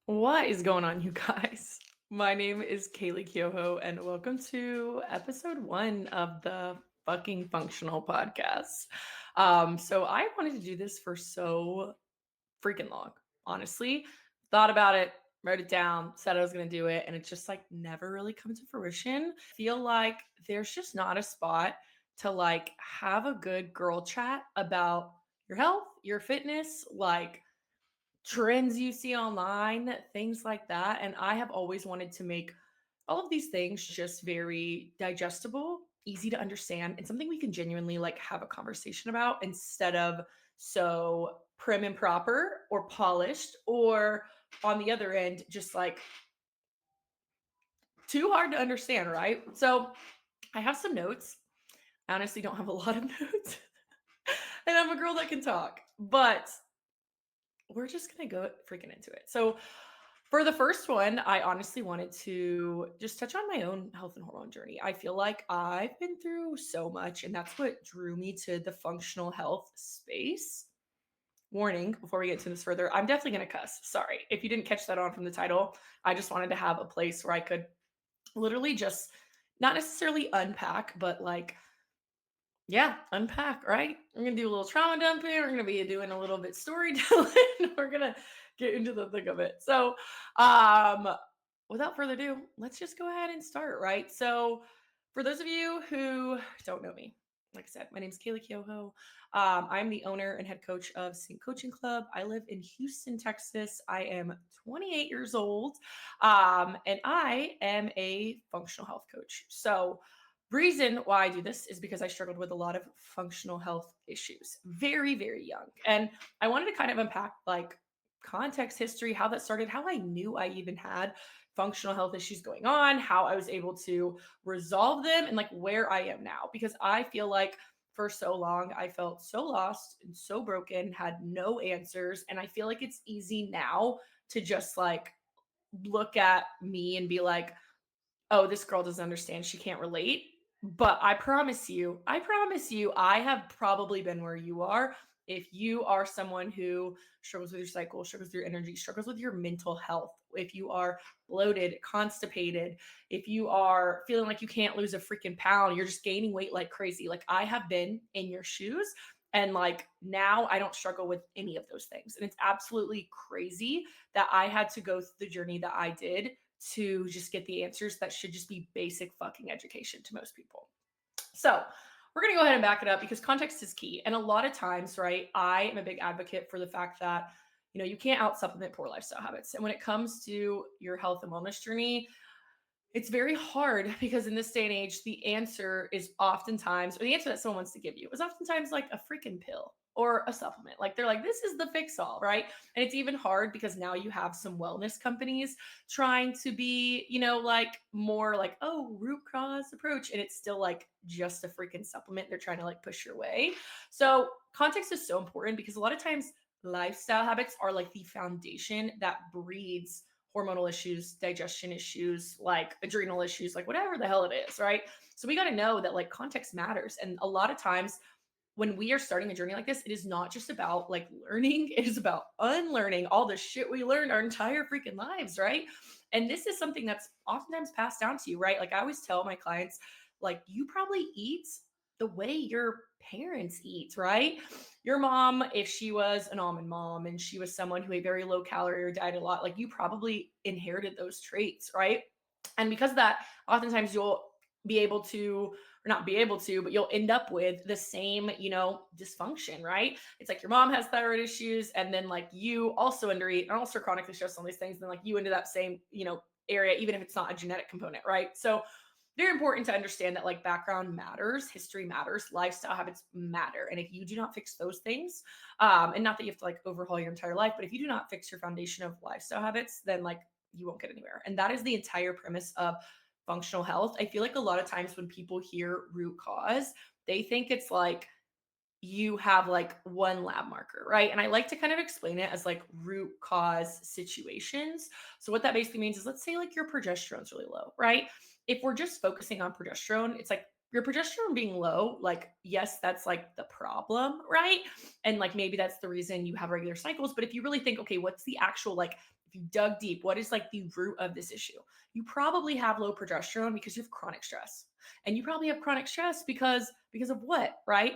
What is going on, you guys? My name is Kaylee Kyoho, and welcome to episode 1 of the fucking functional podcast. So I wanted to do this for so freaking long, honestly. Thought about it, wrote it down, said I was going to do it, and it just like never really come to fruition. Feel like there's just not a spot to like have a good girl chat about your health, your fitness, like trends you see online, things like that. And I have always wanted to make all of these things just very digestible, easy to understand, and something we can genuinely like have a conversation about instead of so prim and proper or polished, or on the other end, just like too hard to understand, right? So I have some notes. I honestly don't have a lot of notes. And I'm a girl that can talk, but we're just gonna go freaking into it. So for the first one, I honestly wanted to just touch on my own health and hormone journey. I feel like I've been through so much, and that's what drew me to the functional health space. Warning before we get to this further, I'm definitely gonna cuss. Sorry. If you didn't catch that on from the title, I just wanted to have a place where I could literally just not necessarily unpack, but like yeah, unpack, right? We're gonna do a little trauma dumping. We're gonna be doing a little bit storytelling. We're gonna get into the thick of it. So, um, without further ado, let's just go ahead and start, right? So, for those of you who don't know me, like I said, my name is Kaylee Kyoho. I'm the owner and head coach of Sync Coaching Club. I live in Houston, Texas. I am 28 years old, and I am a functional health coach. So, reason why I do this is because I struggled with a lot of functional health issues very, very young. And I wanted to kind of unpack like context, history, how that started, how I knew I even had functional health issues going on, how I was able to resolve them, and like where I am now. Because I feel like for so long, I felt so lost and so broken, had no answers. And I feel like it's easy now to just like look at me and be like, oh, this girl doesn't understand. She can't relate. But I promise you, I have probably been where you are. If you are someone who struggles with your cycle, struggles with your energy, struggles with your mental health, if you are bloated, constipated, if you are feeling like you can't lose a freaking pound, you're just gaining weight like crazy. Like I have been in your shoes. And like now I don't struggle with any of those things. And it's absolutely crazy that I had to go through the journey that I did to just get the answers that should just be basic fucking education to most people. So, we're going to go ahead and back it up because context is key. And a lot of times, right, I am a big advocate for the fact that, you can't out supplement poor lifestyle habits. And when it comes to your health and wellness journey, it's very hard because in this day and age, the answer is oftentimes, or the answer that someone wants to give you is oftentimes like a freaking pill or a supplement. Like they're like, this is the fix all, right? And it's even hard because now you have some wellness companies trying to be, like more like, oh, root cause approach. And it's still like just a freaking supplement they're trying to like push your way. So context is so important because a lot of times lifestyle habits are like the foundation that breeds hormonal issues, digestion issues, like adrenal issues, like whatever the hell it is, right? So we got to know that like context matters. And a lot of times when we are starting a journey like this, it is not just about like learning, it is about unlearning all the shit we learned our entire freaking lives, right? And this is something that's oftentimes passed down to you, right? Like I always tell my clients, like you probably eat the way your parents eat, right? Your mom, if she was an almond mom and she was someone who ate very low calorie or diet a lot, like you probably inherited those traits, right? And because of that, oftentimes you'll be able to, or not be able to, but you'll end up with the same, dysfunction, right? It's like your mom has thyroid issues, and then like you also undereat and also chronically stressed on these things, and then like you into that same, area, even if it's not a genetic component, right? So very important to understand that like background matters, history matters, lifestyle habits matter. And if you do not fix those things, and not that you have to like overhaul your entire life, but if you do not fix your foundation of lifestyle habits, then like you won't get anywhere. And that is the entire premise of functional health. I feel like a lot of times when people hear root cause, they think it's like you have like one lab marker, right? And I like to kind of explain it as like root cause situations. So what that basically means is let's say like your progesterone's really low, right? If we're just focusing on progesterone, it's like your progesterone being low, like yes, that's like the problem, right? And like maybe that's the reason you have regular cycles, but if you really think, okay, what's the actual like if if you dug deep, what is like the root of this issue? You probably have low progesterone because you have chronic stress. And you probably have chronic stress because of what, right?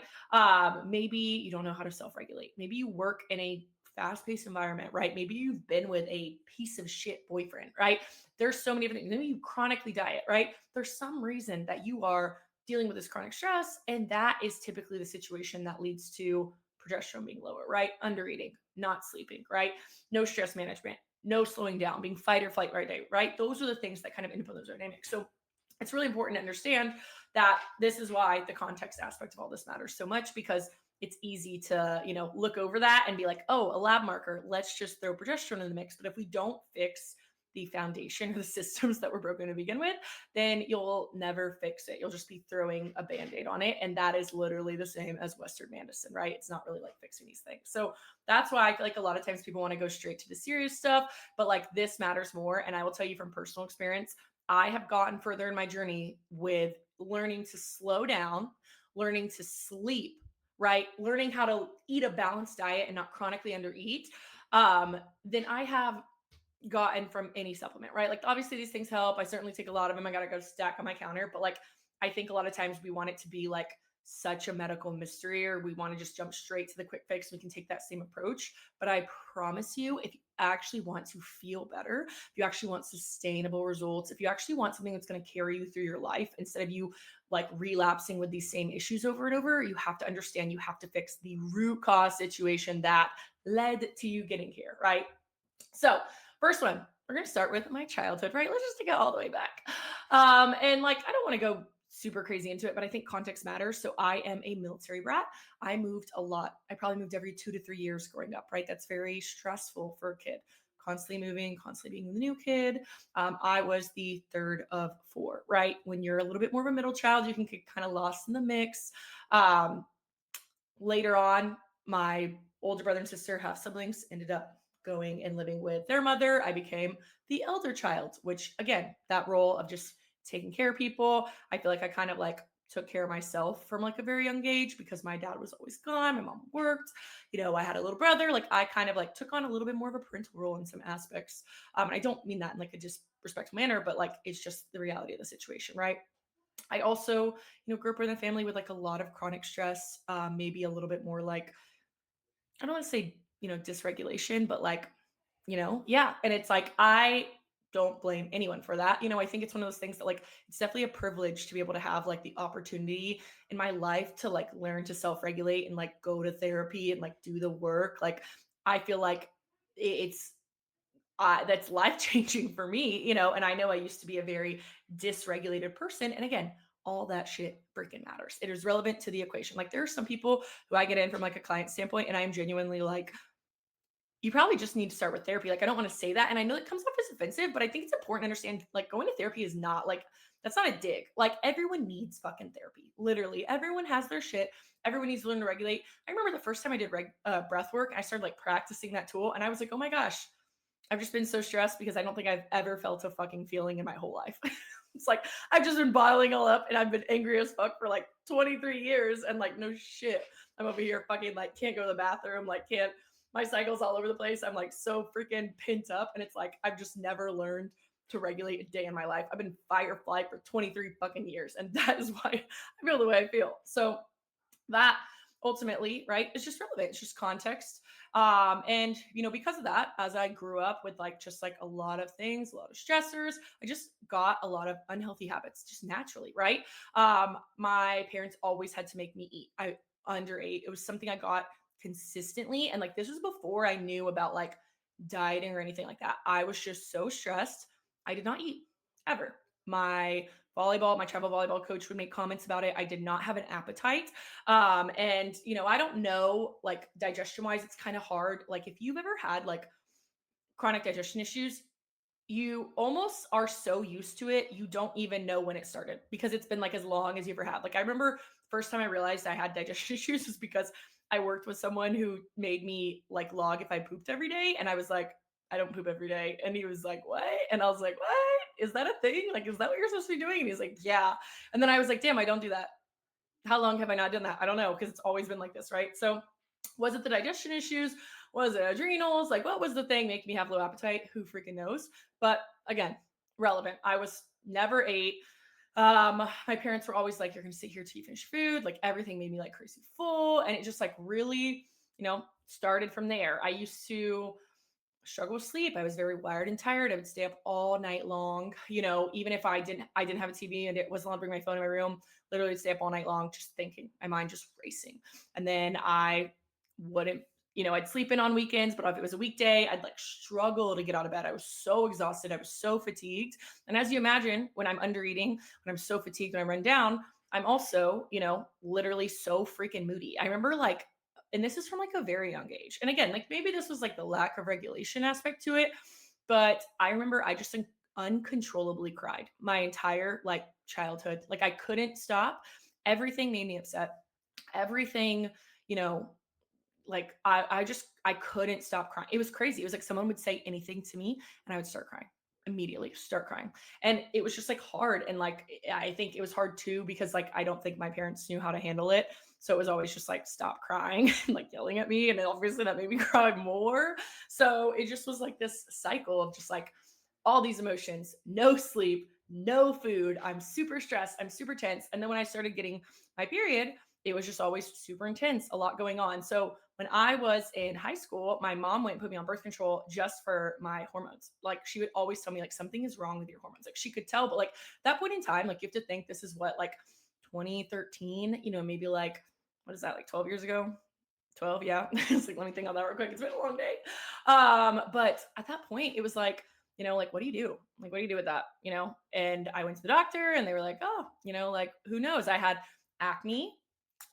Maybe you don't know how to self-regulate. Maybe you work in a fast-paced environment, right? Maybe you've been with a piece of shit boyfriend, right? There's so many different things. Maybe you chronically diet, right? There's some reason that you are dealing with this chronic stress, and that is typically the situation that leads to progesterone being lower, right? Under eating, not sleeping, right? No stress management, no slowing down, being fight or flight right? Those are the things that kind of input those dynamics. So it's really important to understand that this is why the context aspect of all this matters so much, because it's easy to, look over that and be like, oh, a lab marker, let's just throw progesterone in the mix. But if we don't fix the foundation or the systems that were broken to begin with, then you'll never fix it. You'll just be throwing a band-aid on it. And that is literally the same as Western medicine, right? It's not really like fixing these things. So that's why I feel like a lot of times people want to go straight to the serious stuff, but like this matters more. And I will tell you from personal experience, I have gotten further in my journey with learning to slow down, learning to sleep, right? Learning how to eat a balanced diet and not chronically undereat, than I have gotten from any supplement, right? Like obviously these things help. I certainly take a lot of them. I got to go stack on my counter, but like I think a lot of times we want it to be like such a medical mystery, or we want to just jump straight to the quick fix. We can take that same approach, but I promise you, if you actually want to feel better, if you actually want sustainable results, if you actually want something that's going to carry you through your life instead of you like relapsing with these same issues over and over, you have to understand you have to fix the root cause situation that led to you getting here, right? So, first one, we're going to start with my childhood, right? Let's just take it all the way back. And like, I don't want to go super crazy into it, but I think context matters. So, I am a military brat. I moved a lot. I probably moved every 2 to 3 years growing up, right? That's very stressful for a kid. Constantly moving, constantly being the new kid. I was the third of four, right? When you're a little bit more of a middle child, you can get kind of lost in the mix. Um, Later on, my older brother and sister, half siblings, ended up going and living with their mother. I became the elder child, which again, that role of just taking care of people, I feel like I kind of like took care of myself from like a very young age because my dad was always gone, my mom worked, I had a little brother, like I kind of like took on a little bit more of a parental role in some aspects. And I don't mean that in like a disrespectful manner, but like it's just the reality of the situation, right? I also, grew up in a family with like a lot of chronic stress, maybe a little bit more like, I don't want to say, dysregulation, but like, yeah. And it's like, I don't blame anyone for that. I think it's one of those things that like, it's definitely a privilege to be able to have like the opportunity in my life to like learn to self regulate and like go to therapy and like do the work. Like, I feel like it's that's life changing for me, and I know I used to be a very dysregulated person. And again, all that shit freaking matters. It is relevant to the equation. Like there are some people who I get in from like a client standpoint, and I am genuinely like, you probably just need to start with therapy. Like I don't want to say that. And I know it comes off as offensive, but I think it's important to understand like going to therapy is not like, that's not a dig. Like everyone needs fucking therapy. Literally, everyone has their shit. Everyone needs to learn to regulate. I remember the first time I did breath work, I started like practicing that tool, and I was like, oh my gosh, I've just been so stressed because I don't think I've ever felt a fucking feeling in my whole life. It's like I've just been bottling all up and I've been angry as fuck for like 23 years and like no shit. I'm over here fucking like can't go to the bathroom, like can't, my cycle's all over the place. I'm like so freaking pent up, and it's like I've just never learned to regulate a day in my life. I've been fight or flight for 23 fucking years, and that is why I feel the way I feel. So that ultimately, right, it's just relevant. It's just context. And because of that, as I grew up with like just like a lot of things, a lot of stressors, I just got a lot of unhealthy habits just naturally, right? My parents always had to make me eat. I underate. It was something I got consistently. And like this was before I knew about like dieting or anything like that. I was just so stressed. I did not eat ever. My travel volleyball coach would make comments about it. I did not have an appetite. And I don't know, like digestion wise, it's kind of hard. Like if you've ever had like chronic digestion issues, you almost are so used to it, you don't even know when it started because it's been like as long as you ever had. Like I remember first time I realized I had digestion issues was because I worked with someone who made me like log if I pooped every day. And I was like, I don't poop every day. And he was like, what? And I was like, what? Is that a thing? Like, is that what you're supposed to be doing? And he's like, yeah. And then I was like, damn, I don't do that. How long have I not done that? I don't know, because it's always been like this, right? So was it the digestion issues? Was it adrenals? Like, what was the thing making me have low appetite? Who freaking knows? But again, relevant. I was never ate. My parents were always like, you're gonna sit here till you finish food. Like everything made me like crazy full. And it just like really, started from there. I used to struggle with sleep. I was very wired and tired. I would stay up all night long. Even if I didn't have a TV and it wasn't allowed to bring my phone in my room, literally stay up all night long, just thinking, my mind just racing. And then I wouldn't, I'd sleep in on weekends, but if it was a weekday, I'd like struggle to get out of bed. I was so exhausted. I was so fatigued. And as you imagine, when I'm under eating, when I'm so fatigued, when I run down, I'm also, literally so freaking moody. I remember like, and this is from like a very young age. And again, like maybe this was like the lack of regulation aspect to it, but I remember I just uncontrollably cried my entire like childhood. Like I couldn't stop. Everything made me upset. Everything, you know, like I couldn't stop crying. It was crazy. It was like someone would say anything to me and I would start crying immediately, start crying. And it was just like hard. And like I think it was hard too because like I don't think my parents knew how to handle it. So it was always just like stop crying and like yelling at me. And then obviously that made me cry more. So it just was like this cycle of just like all these emotions, no sleep, no food. I'm super stressed. I'm super tense. And then when I started getting my period, it was just always super intense, a lot going on. So when I was in high school, my mom went and put me on birth control just for my hormones. Like she would always tell me like something is wrong with your hormones. Like she could tell, but like that point in time, like you have to think this is what like 2013, maybe like what is that, like 12 years ago? 12, yeah. It's like let me think on that real quick. It's been a long day. But at that point, it was like, like what do you do? Like what do you do with that? And I went to the doctor and they were like, oh, like who knows? I had acne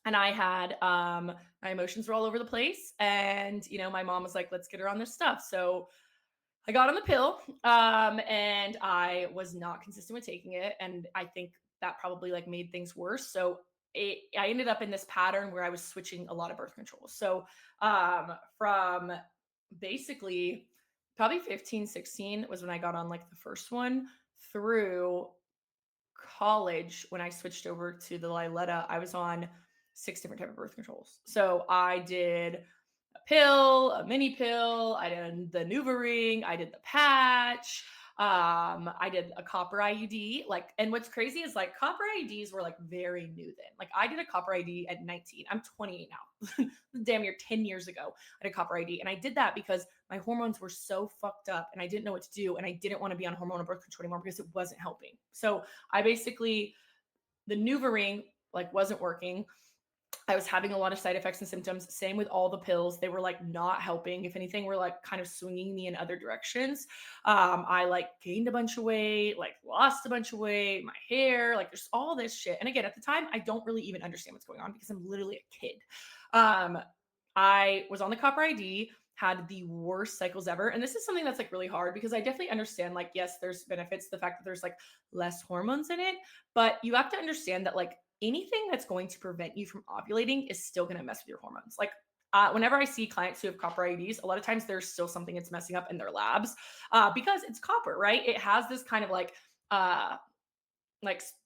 and I had my emotions were all over the place. And my mom was like, let's get her on this stuff. So I got on the pill, and I was not consistent with taking it, and I think that probably like made things worse. So I ended up in this pattern where I was switching a lot of birth controls. So from basically probably 15, 16 was when I got on like the first one through college when I switched over to the Liletta, I was on 6 different type of birth controls. So I did a pill, a mini pill, I did the NuvaRing, I did the patch, I did a copper IUD. Like, and what's crazy is like copper IUDs were like very new then. Like I did a copper IUD at 19. I'm 28 now. Damn near 10 years ago, I did copper IUD. And I did that because my hormones were so fucked up and I didn't know what to do. And I didn't want to be on hormonal birth control anymore because it wasn't helping. So I basically, the NuvaRing like wasn't working. I was having a lot of side effects and symptoms. Same with all the pills. They were like not helping. If anything, were like kind of swinging me in other directions. I like gained a bunch of weight, like lost a bunch of weight, my hair, like there's all this shit. And again, at the time, I don't really even understand what's going on because I'm literally a kid. I was on the copper ID, had the worst cycles ever. And this is something that's like really hard because I definitely understand, like, yes, there's benefits to the fact that there's like less hormones in it, but you have to understand that like anything that's going to prevent you from ovulating is still going to mess with your hormones. Like whenever I see clients who have copper IUDs, a lot of times there's still something that's messing up in their labs because it's copper, right? It has this kind of like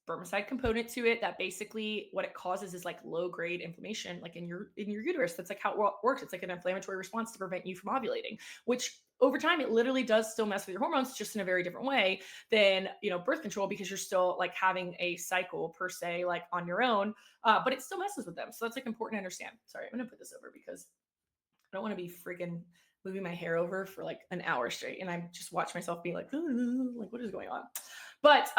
spermicide component to it that basically what it causes is like low grade inflammation like in your uterus. That's like how it works. It's like an inflammatory response to prevent you from ovulating, which over time it literally does still mess with your hormones, just in a very different way than birth control, because you're still like having a cycle per se like on your own, but it still messes with them. So that's like important to understand. Sorry, I'm gonna put this over because I don't want to be freaking moving my hair over for like an hour straight and I just watch myself be like, like what is going on? But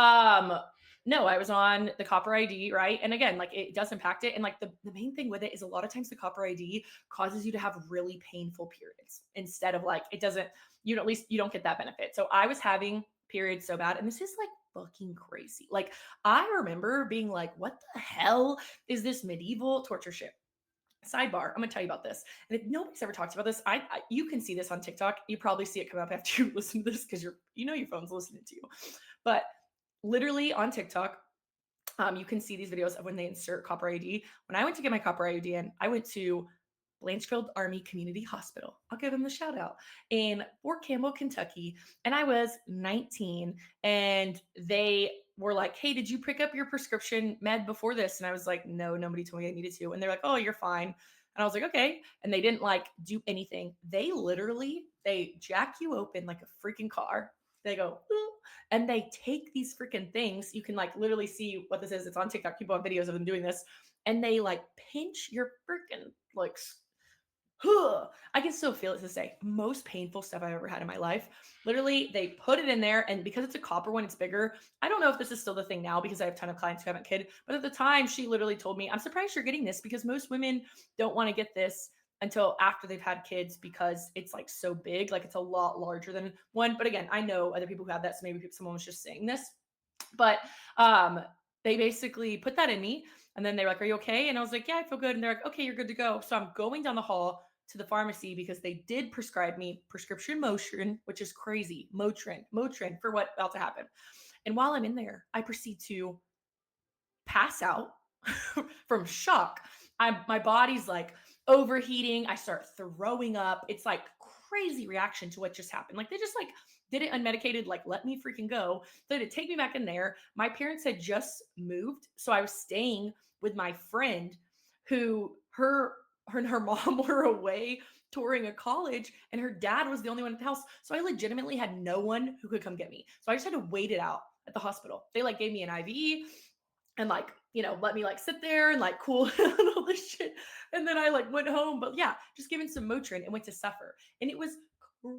no, I was on the copper ID, right? And again, like it does impact it. And like the main thing with it is a lot of times the copper ID causes you to have really painful periods instead of like, it doesn't, at least you don't get that benefit. So I was having periods so bad. And this is like fucking crazy. Like I remember being like, what the hell is this medieval torture shit? Sidebar, I'm gonna tell you about this. And if nobody's ever talked about this, I you can see this on TikTok. You probably see it come up after you listen to this because your phone's listening to you. But literally on TikTok, you can see these videos of when they insert copper IUD. When I went to get my copper IUD in, I went to Blanchfield Army Community Hospital. I'll give them the shout out in Fort Campbell, Kentucky. And I was 19 and they were like, hey, did you pick up your prescription med before this? And I was like, no, nobody told me I needed to. And they're like, oh, you're fine. And I was like, okay. And they didn't like do anything. They jack you open like a freaking car. They go, "Ooh," and they take these freaking things. You can like literally see what this is. It's on TikTok. People have videos of them doing this. And they like pinch your freaking like I can still feel it to this day. Most painful stuff I've ever had in my life. Literally, they put it in there, and because it's a copper one, it's bigger. I don't know if this is still the thing now because I have a ton of clients who haven't kid, but at the time, she literally told me, "I'm surprised you're getting this because most women don't want to get this until after they've had kids because it's like so big, like it's a lot larger than one." But again, I know other people who have that, so maybe someone was just saying this, but um, they basically put that in me. And then they were like, "Are you okay?" And I was like, "Yeah, I feel good." And they're like, "Okay, you're good to go." So I'm going down the hall to the pharmacy because they did prescribe me prescription Motrin, which is crazy. Motrin for what about to happen. And while I'm in there, I proceed to pass out from shock. My body's like overheating. I start throwing up. It's like crazy reaction to what just happened. Like they just like did it unmedicated, like let me freaking go. They had to take me back in there. My parents had just moved, so I was staying with my friend who her and her mom were away touring a college and her dad was the only one at the house. So I legitimately had no one who could come get me. So I just had to wait it out at the hospital. They like gave me an IV and like let me like sit there and like cool and all this shit, and then I like went home. But yeah, just given some Motrin and went to suffer, and it was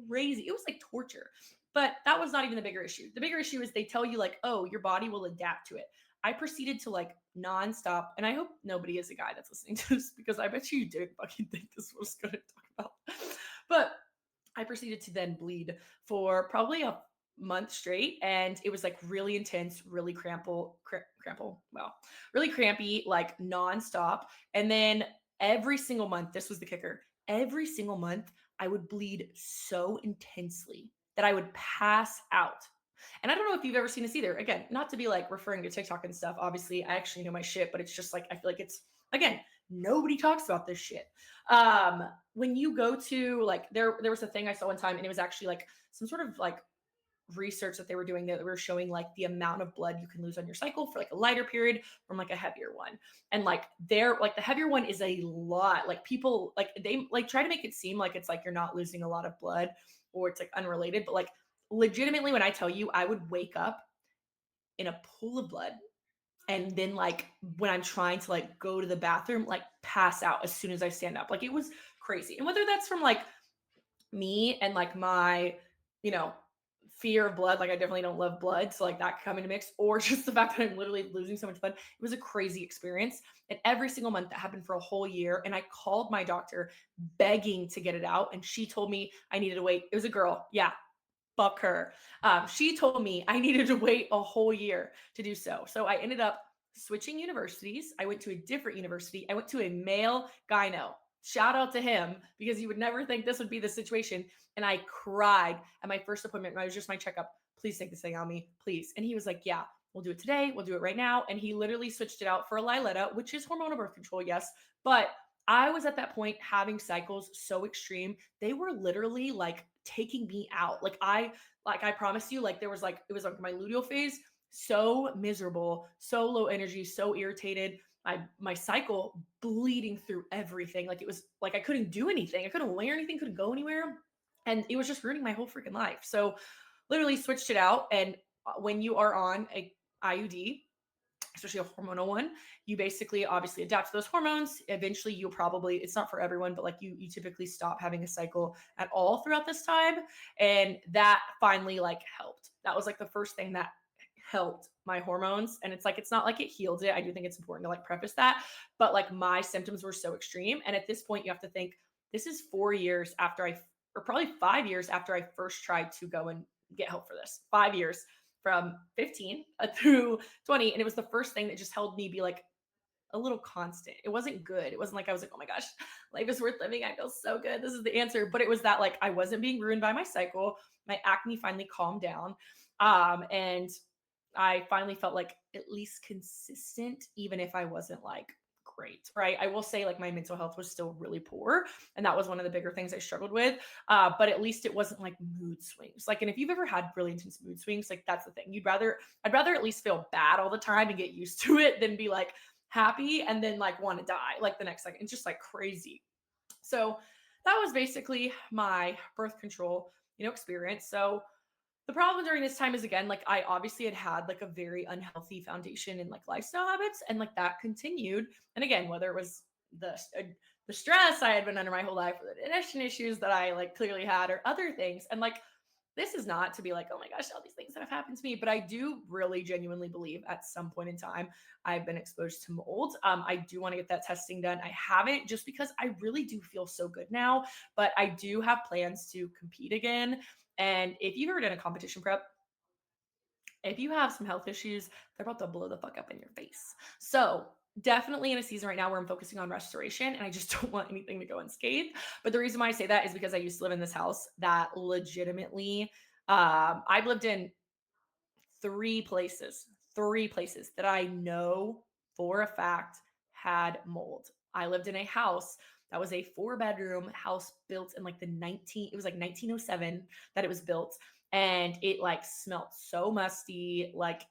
crazy. It was like torture. But that was not even the bigger issue. The bigger issue is they tell you like, oh, your body will adapt to it. I proceeded to like nonstop, and I hope nobody is a guy that's listening to this because I bet you didn't fucking think this was going to talk about. But I proceeded to then bleed for probably a month straight, and it was like really intense, really really crampy, like nonstop. And then every single month, this was the kicker, every single month, I would bleed so intensely that I would pass out. And I don't know if you've ever seen this either. Again, not to be like referring to TikTok and stuff. Obviously, I actually know my shit, but it's just like I feel like it's again, nobody talks about this shit. When you go to like there was a thing I saw one time, and it was actually like some sort of like research that they were doing that they were showing like the amount of blood you can lose on your cycle for like a lighter period from like a heavier one. And like they're like the heavier one is a lot. Like people like they like try to make it seem like it's like you're not losing a lot of blood or it's like unrelated, but like legitimately when I tell you I would wake up in a pool of blood, and then like when I'm trying to like go to the bathroom, like pass out as soon as I stand up. Like it was crazy. And whether that's from like me and like my, you know, fear of blood, like I definitely don't love blood, so like that could come into mix, or just the fact that I'm literally losing so much blood. It was a crazy experience. And every single month that happened for a whole year. And I called my doctor begging to get it out. And she told me I needed to wait. It was a girl. Yeah, fuck her. She told me I needed to wait a whole year to do so. So I ended up switching universities. I went to a different university. I went to a male gyno. Shout out to him because you would never think this would be the situation. And I cried at my first appointment. It was just my checkup. Please take this thing on me, please. And he was like, yeah, we'll do it today. We'll do it right now. And he literally switched it out for a Liletta, which is hormonal birth control, yes. But I was at that point having cycles so extreme. They were literally like taking me out. Like I promise you, like there was like it was like my luteal phase, so miserable, so low energy, so irritated. My cycle bleeding through everything. Like it was like I couldn't do anything. I couldn't wear anything, couldn't go anywhere. And it was just ruining my whole freaking life. So literally switched it out. And when you are on a IUD, especially a hormonal one, you basically obviously adapt to those hormones. Eventually you'll probably, it's not for everyone, but like you typically stop having a cycle at all throughout this time. And that finally like helped. That was like the first thing that helped my hormones. And it's like it's not like it healed it. I do think it's important to like preface that, but like my symptoms were so extreme. And at this point you have to think this is 4 years after or probably 5 years after I first tried to go and get help for this. 5 years from 15 through 20. And it was the first thing that just held me be like a little constant. It wasn't good. It wasn't like I was like, oh my gosh, life is worth living. I feel so good. This is the answer. But it was that like I wasn't being ruined by my cycle. My acne finally calmed down. And I finally felt like at least consistent, even if I wasn't like great, right? I will say like my mental health was still really poor. And that was one of the bigger things I struggled with. But at least it wasn't like mood swings. Like, and if you've ever had really intense mood swings, like that's the thing. I'd rather at least feel bad all the time and get used to it than be like happy and then like want to die like the next second. It's just like crazy. So that was basically my birth control, experience. So the problem during this time is, again, like, I obviously had like a very unhealthy foundation in like lifestyle habits, and like that continued. And again, whether it was the stress I had been under my whole life, or the digestion issues that I like clearly had, or other things. And like, this is not to be like, oh my gosh, all these things that have happened to me, but I do really genuinely believe at some point in time I've been exposed to mold. I do want to get that testing done. I haven't, just because I really do feel so good now, but I do have plans to compete again. And if you've ever done a competition prep, if you have some health issues, they're about to blow the fuck up in your face. So definitely in a season right now where I'm focusing on restoration, and I just don't want anything to go unscathed. But the reason why I say that is because I used to live in this house that legitimately, I've lived in three places, three places that I know for a fact had mold. I lived in a house that was a 4-bedroom house built in like it was like 1907 that it was built. And it like smelled so musty. Like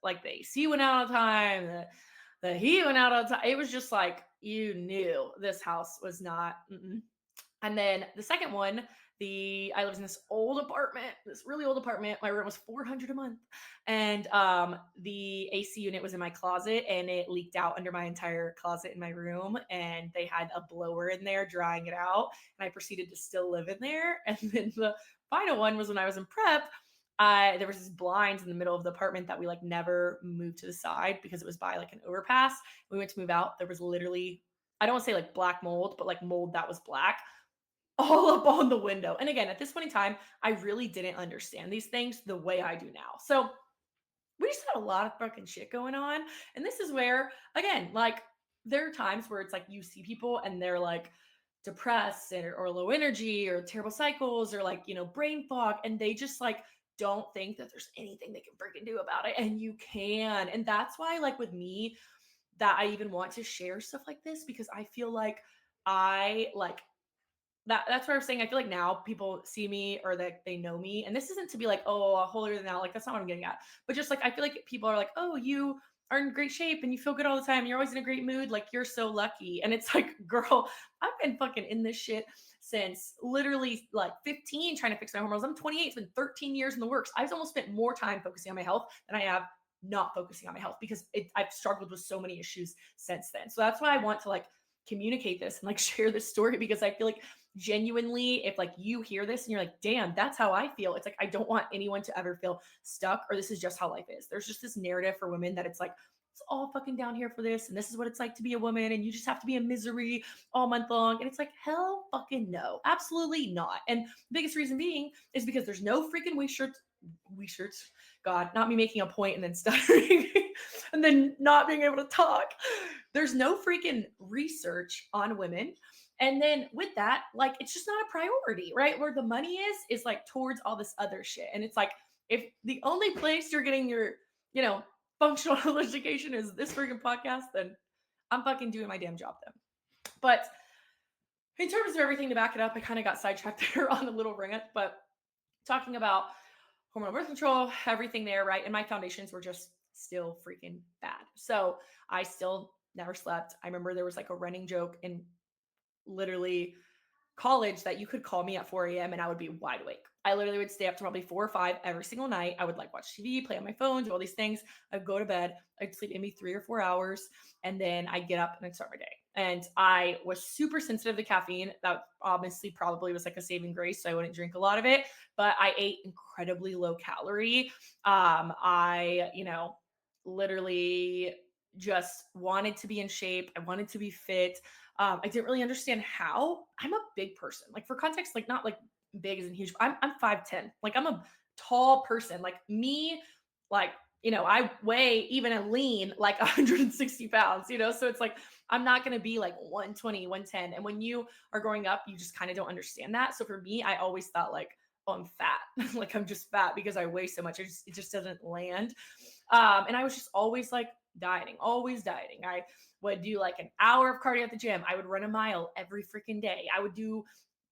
like the AC went out all the time. The heat went out all the time. It was just like, you knew this house was not, and then the second one, I lived in this old apartment, this really old apartment. My rent was $400 a month. And the AC unit was in my closet, and it leaked out under my entire closet in my room. And they had a blower in there drying it out. And I proceeded to still live in there. And then the final one was when I was in prep. There was this blinds in the middle of the apartment that we like never moved to the side because it was by like an overpass. We went to move out. There was literally, I don't want to say like black mold, but like mold that was black all up on the window. And again, at this point in time, I really didn't understand these things the way I do now. So we just had a lot of fucking shit going on. And this is where, again, like, there are times where it's like you see people and they're like depressed, or low energy, or terrible cycles, or like, brain fog. And they just like don't think that there's anything they can freaking do about it. And you can. And that's why, like, with me, that I even want to share stuff like this, because I feel like I like that's what I'm saying. I feel like now people see me, or that they know me. And this isn't to be like, oh, holier than thou. Like, that's not what I'm getting at. But just like, I feel like people are like, oh, you are in great shape and you feel good all the time. You're always in a great mood. Like, you're so lucky. And it's like, girl, I've been fucking in this shit since literally like 15, trying to fix my hormones. I'm 28. It's been 13 years in the works. I've almost spent more time focusing on my health than I have not focusing on my health, because I've struggled with so many issues since then. So that's why I want to like communicate this and like share this story, because I feel like genuinely, if like you hear this and you're like, damn, that's how I feel, it's like, I don't want anyone to ever feel stuck, or this is just how life is. There's just this narrative for women that it's like, it's all fucking down here for this, and this is what it's like to be a woman, and you just have to be in misery all month long. And it's like, hell fucking no, absolutely not. And the biggest reason being is because there's no freaking we shirts, God, not me making a point and then stuttering and then not being able to talk. There's no freaking research on women. And then with that, like, it's just not a priority, right? Where the money is like towards all this other shit. And it's like, if the only place you're getting your, functional education is this freaking podcast, then I'm fucking doing my damn job then. But in terms of everything, to back it up, I kind of got sidetracked there on a little rant, but talking about hormonal birth control, everything there, right? And my foundations were just still freaking bad. So I still never slept. I remember there was like a running joke in literally college that you could call me at 4 a.m. and I would be wide awake. I literally would stay up to probably 4 or 5 every single night. I would like watch TV, play on my phone, do all these things. I'd go to bed. I'd sleep maybe 3 or 4 hours, and then I'd get up and I'd start my day. And I was super sensitive to caffeine. That obviously probably was like a saving grace, so I wouldn't drink a lot of it. But I ate incredibly low calorie. I, literally just wanted to be in shape. I wanted to be fit. I didn't really understand how. I'm a big person. Like, for context, like, not like big as in huge. I'm 5'10". Like, I'm a tall person. Like me, like, I weigh even a lean like 160 pounds, so it's like, I'm not going to be like 120, 110. And when you are growing up, you just kind of don't understand that. So for me, I always thought like, oh, I'm fat. Like, I'm just fat because I weigh so much. It just doesn't land. And I was just always like dieting, always dieting. I would do like an hour of cardio at the gym. I would run a mile every freaking day. I would do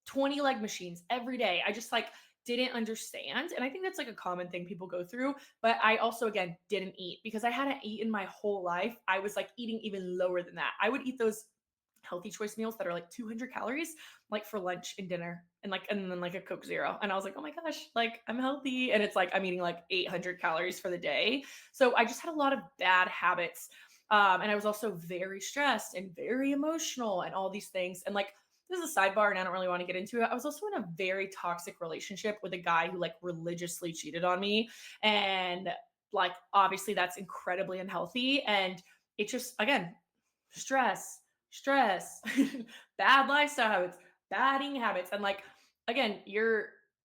20 leg machines every day. I just like didn't understand. And I think that's like a common thing people go through. But I also, again, didn't eat because I hadn't eaten my whole life. I was like eating even lower than that. I would eat those healthy choice meals that are like 200 calories, like for lunch and dinner, and then like a Coke Zero. And I was like, oh my gosh, like I'm healthy. And it's like I'm eating like 800 calories for the day. So I just had a lot of bad habits. And I was also very stressed and very emotional and all these things. And like, this is a sidebar and I don't really want to get into it. I was also in a very toxic relationship with a guy who like religiously cheated on me. And like, obviously, that's incredibly unhealthy. And it just, again, stress, bad lifestyle habits, bad eating habits. And like, again,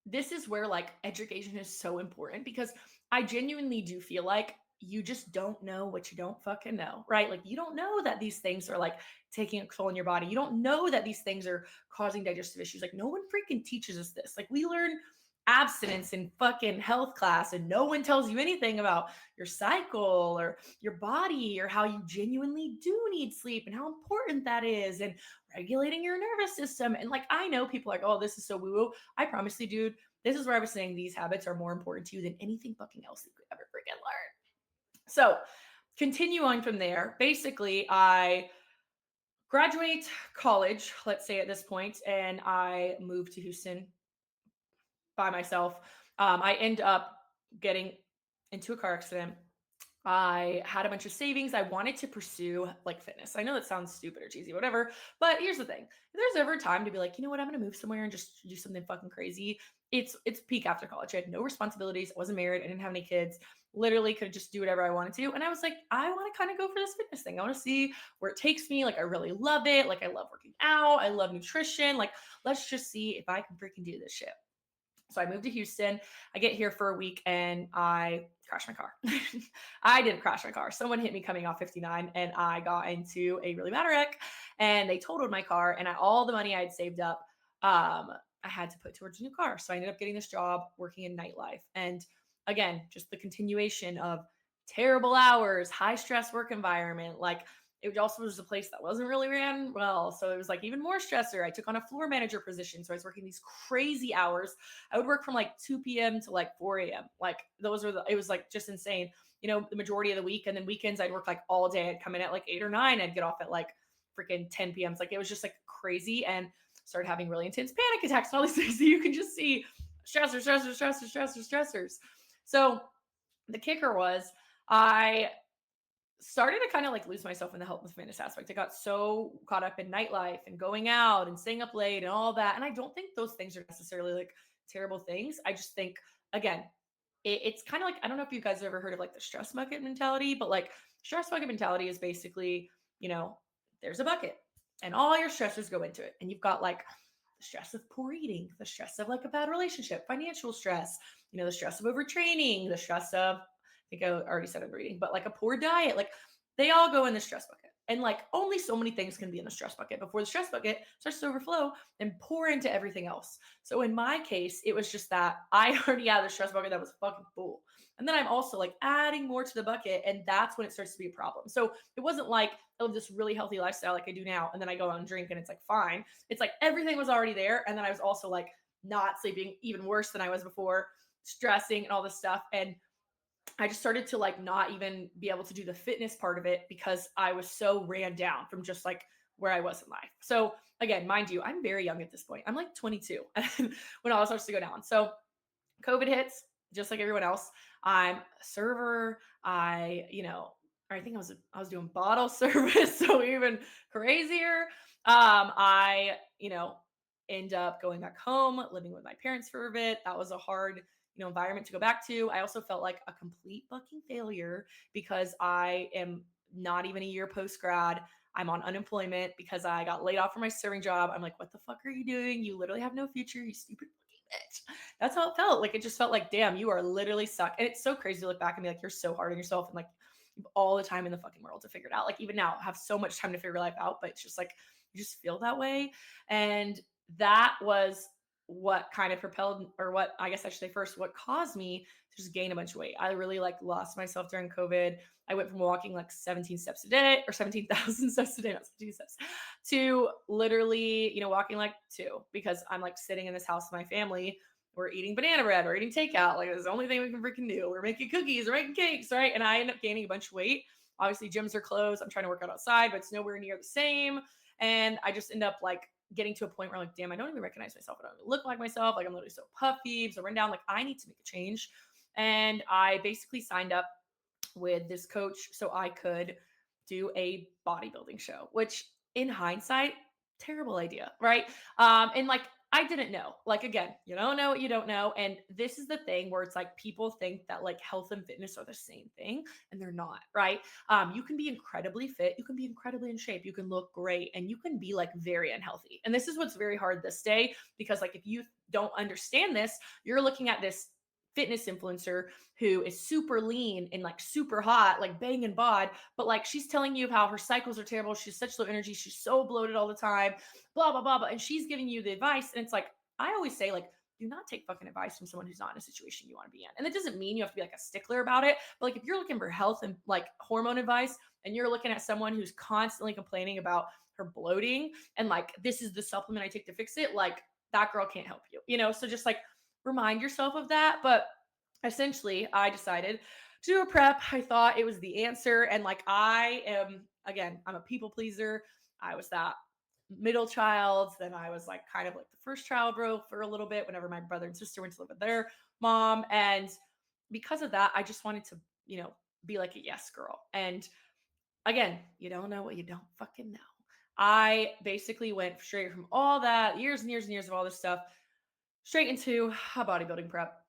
this is where like education is so important because I genuinely do feel like you just don't know what you don't fucking know, right? Like, you don't know that these things are like taking a toll on your body. You don't know that these things are causing digestive issues. Like, no one freaking teaches us this. Like, we learn abstinence in fucking health class and no one tells you anything about your cycle or your body or how you genuinely do need sleep and how important that is and regulating your nervous system. And like, I know people are like, oh, this is so woo woo. I promise you, dude, this is where I was saying these habits are more important to you than anything fucking else you could ever freaking learn. So, continue on from there. Basically, I graduate college, let's say at this point, and I moved to Houston by myself. I end up getting into a car accident. I had a bunch of savings. I wanted to pursue like fitness. I know that sounds stupid or cheesy, whatever. But here's the thing: if there's ever a time to be like, you know what, I'm gonna move somewhere and just do something fucking crazy. It's peak after college. I had no responsibilities. I wasn't married. I didn't have any kids. Literally could just do whatever I wanted to. And I was like, I want to kind of go for this fitness thing. I want to see where it takes me. Like, I really love it. Like, I love working out. I love nutrition. Like, let's just see if I can freaking do this shit. So I moved to Houston. I get here for a week and I crash my car. I didn't crash my car. Someone hit me coming off 59 and I got into a really bad wreck and they totaled my car and all the money I had saved up, I had to put towards a new car. So I ended up getting this job working in nightlife. And again, just the continuation of terrible hours, high stress work environment, like it also was a place that wasn't really ran well. So it was like even more stressor. I took on a floor manager position. So I was working these crazy hours. I would work from like 2 p.m. to like 4 a.m. Like it was like just insane, the majority of the week. And then weekends I'd work like all day. I'd come in at like 8 or 9. I'd get off at like freaking 10 p.m. It's like, it was just like crazy and started having really intense panic attacks and all these things that you can just see stressors. So the kicker was I started to kind of like lose myself in the health and fitness aspect. I got so caught up in nightlife and going out and staying up late and all that. And I don't think those things are necessarily like terrible things. I just think, again, it's kind of like, I don't know if you guys have ever heard of like the stress bucket mentality, but like stress bucket mentality is basically, there's a bucket and all your stressors go into it. And you've got like the stress of poor eating, the stress of like a bad relationship, financial stress, the stress of overtraining, the stress of, I think I already said overeating, but like a poor diet, like they all go in the stress bucket. And like only so many things can be in the stress bucket before the stress bucket starts to overflow and pour into everything else. So in my case, it was just that I already had the stress bucket that was fucking full. And then I'm also like adding more to the bucket. And that's when it starts to be a problem. So it wasn't like I live this really healthy lifestyle like I do now. And then I go out and drink and it's like fine. It's like everything was already there. And then I was also like not sleeping, even worse than I was before, stressing and all this stuff. And I just started to like not even be able to do the fitness part of it because I was so ran down from just like where I was in life. So again, mind you, I'm very young at this point. I'm like 22 when all starts to go down. So COVID hits just like everyone else. I'm a server. I think I was doing bottle service, so even crazier. I end up going back home, living with my parents for a bit. That was a hard environment to go back to. I also felt like a complete fucking failure because I am not even a year post grad. I'm on unemployment because I got laid off from my serving job. I'm like, what the fuck are you doing? You literally have no future, you stupid fucking bitch. That's how it felt. Like, it just felt like, damn, you are literally stuck. And it's so crazy to look back and be like, you're so hard on yourself and like you have all the time in the fucking world to figure it out. Like even now, I have so much time to figure life out, but it's just like, you just feel that way. And that was what kind of propelled, or what I guess I should say first, what caused me to just gain a bunch of weight. I really like lost myself during COVID. I went from walking like 17 steps a day or 17,000 steps a day, not 17 steps, to literally, walking like 2 because I'm like sitting in this house with my family. We're eating banana bread, we're eating takeout. Like, it's the only thing we can freaking do. We're making cookies, we're making cakes, right? And I end up gaining a bunch of weight. Obviously, gyms are closed. I'm trying to work out outside, but it's nowhere near the same. And I just end up like getting to a point where I'm like, damn, I don't even recognize myself. I don't even look like myself. Like I'm literally so puffy, so run down. Like I need to make a change. And I basically signed up with this coach so I could do a bodybuilding show, which in hindsight, terrible idea, right? And like I didn't know. Like again, you don't know what you don't know. And this is the thing where it's like people think that like health and fitness are the same thing, and they're not, right? You can be incredibly fit, you can be incredibly in shape, you can look great, and you can be like very unhealthy. And this is what's very hard this day because like if you don't understand this, you're looking at this fitness influencer who is super lean and like super hot, like banging bod, but like she's telling you how her cycles are terrible. She's such low energy. She's so bloated all the time, blah, blah, blah, blah. And she's giving you the advice. And it's like, I always say, like, do not take fucking advice from someone who's not in a situation you want to be in. And it doesn't mean you have to be like a stickler about it. But like if you're looking for health and like hormone advice and you're looking at someone who's constantly complaining about her bloating and like this is the supplement I take to fix it, like that girl can't help you, you know? So just like remind yourself of that. But essentially, I decided to do a prep. I thought it was the answer. And like, I am, again, I'm a people pleaser. I was that middle child. Then I was like kind of like the first child bro for a little bit whenever my brother and sister went to live with their mom. And because of that, I just wanted to, be like a yes girl. And again, you don't know what you don't fucking know. I basically went straight from all that years and years and years of all this stuff straight into a bodybuilding prep.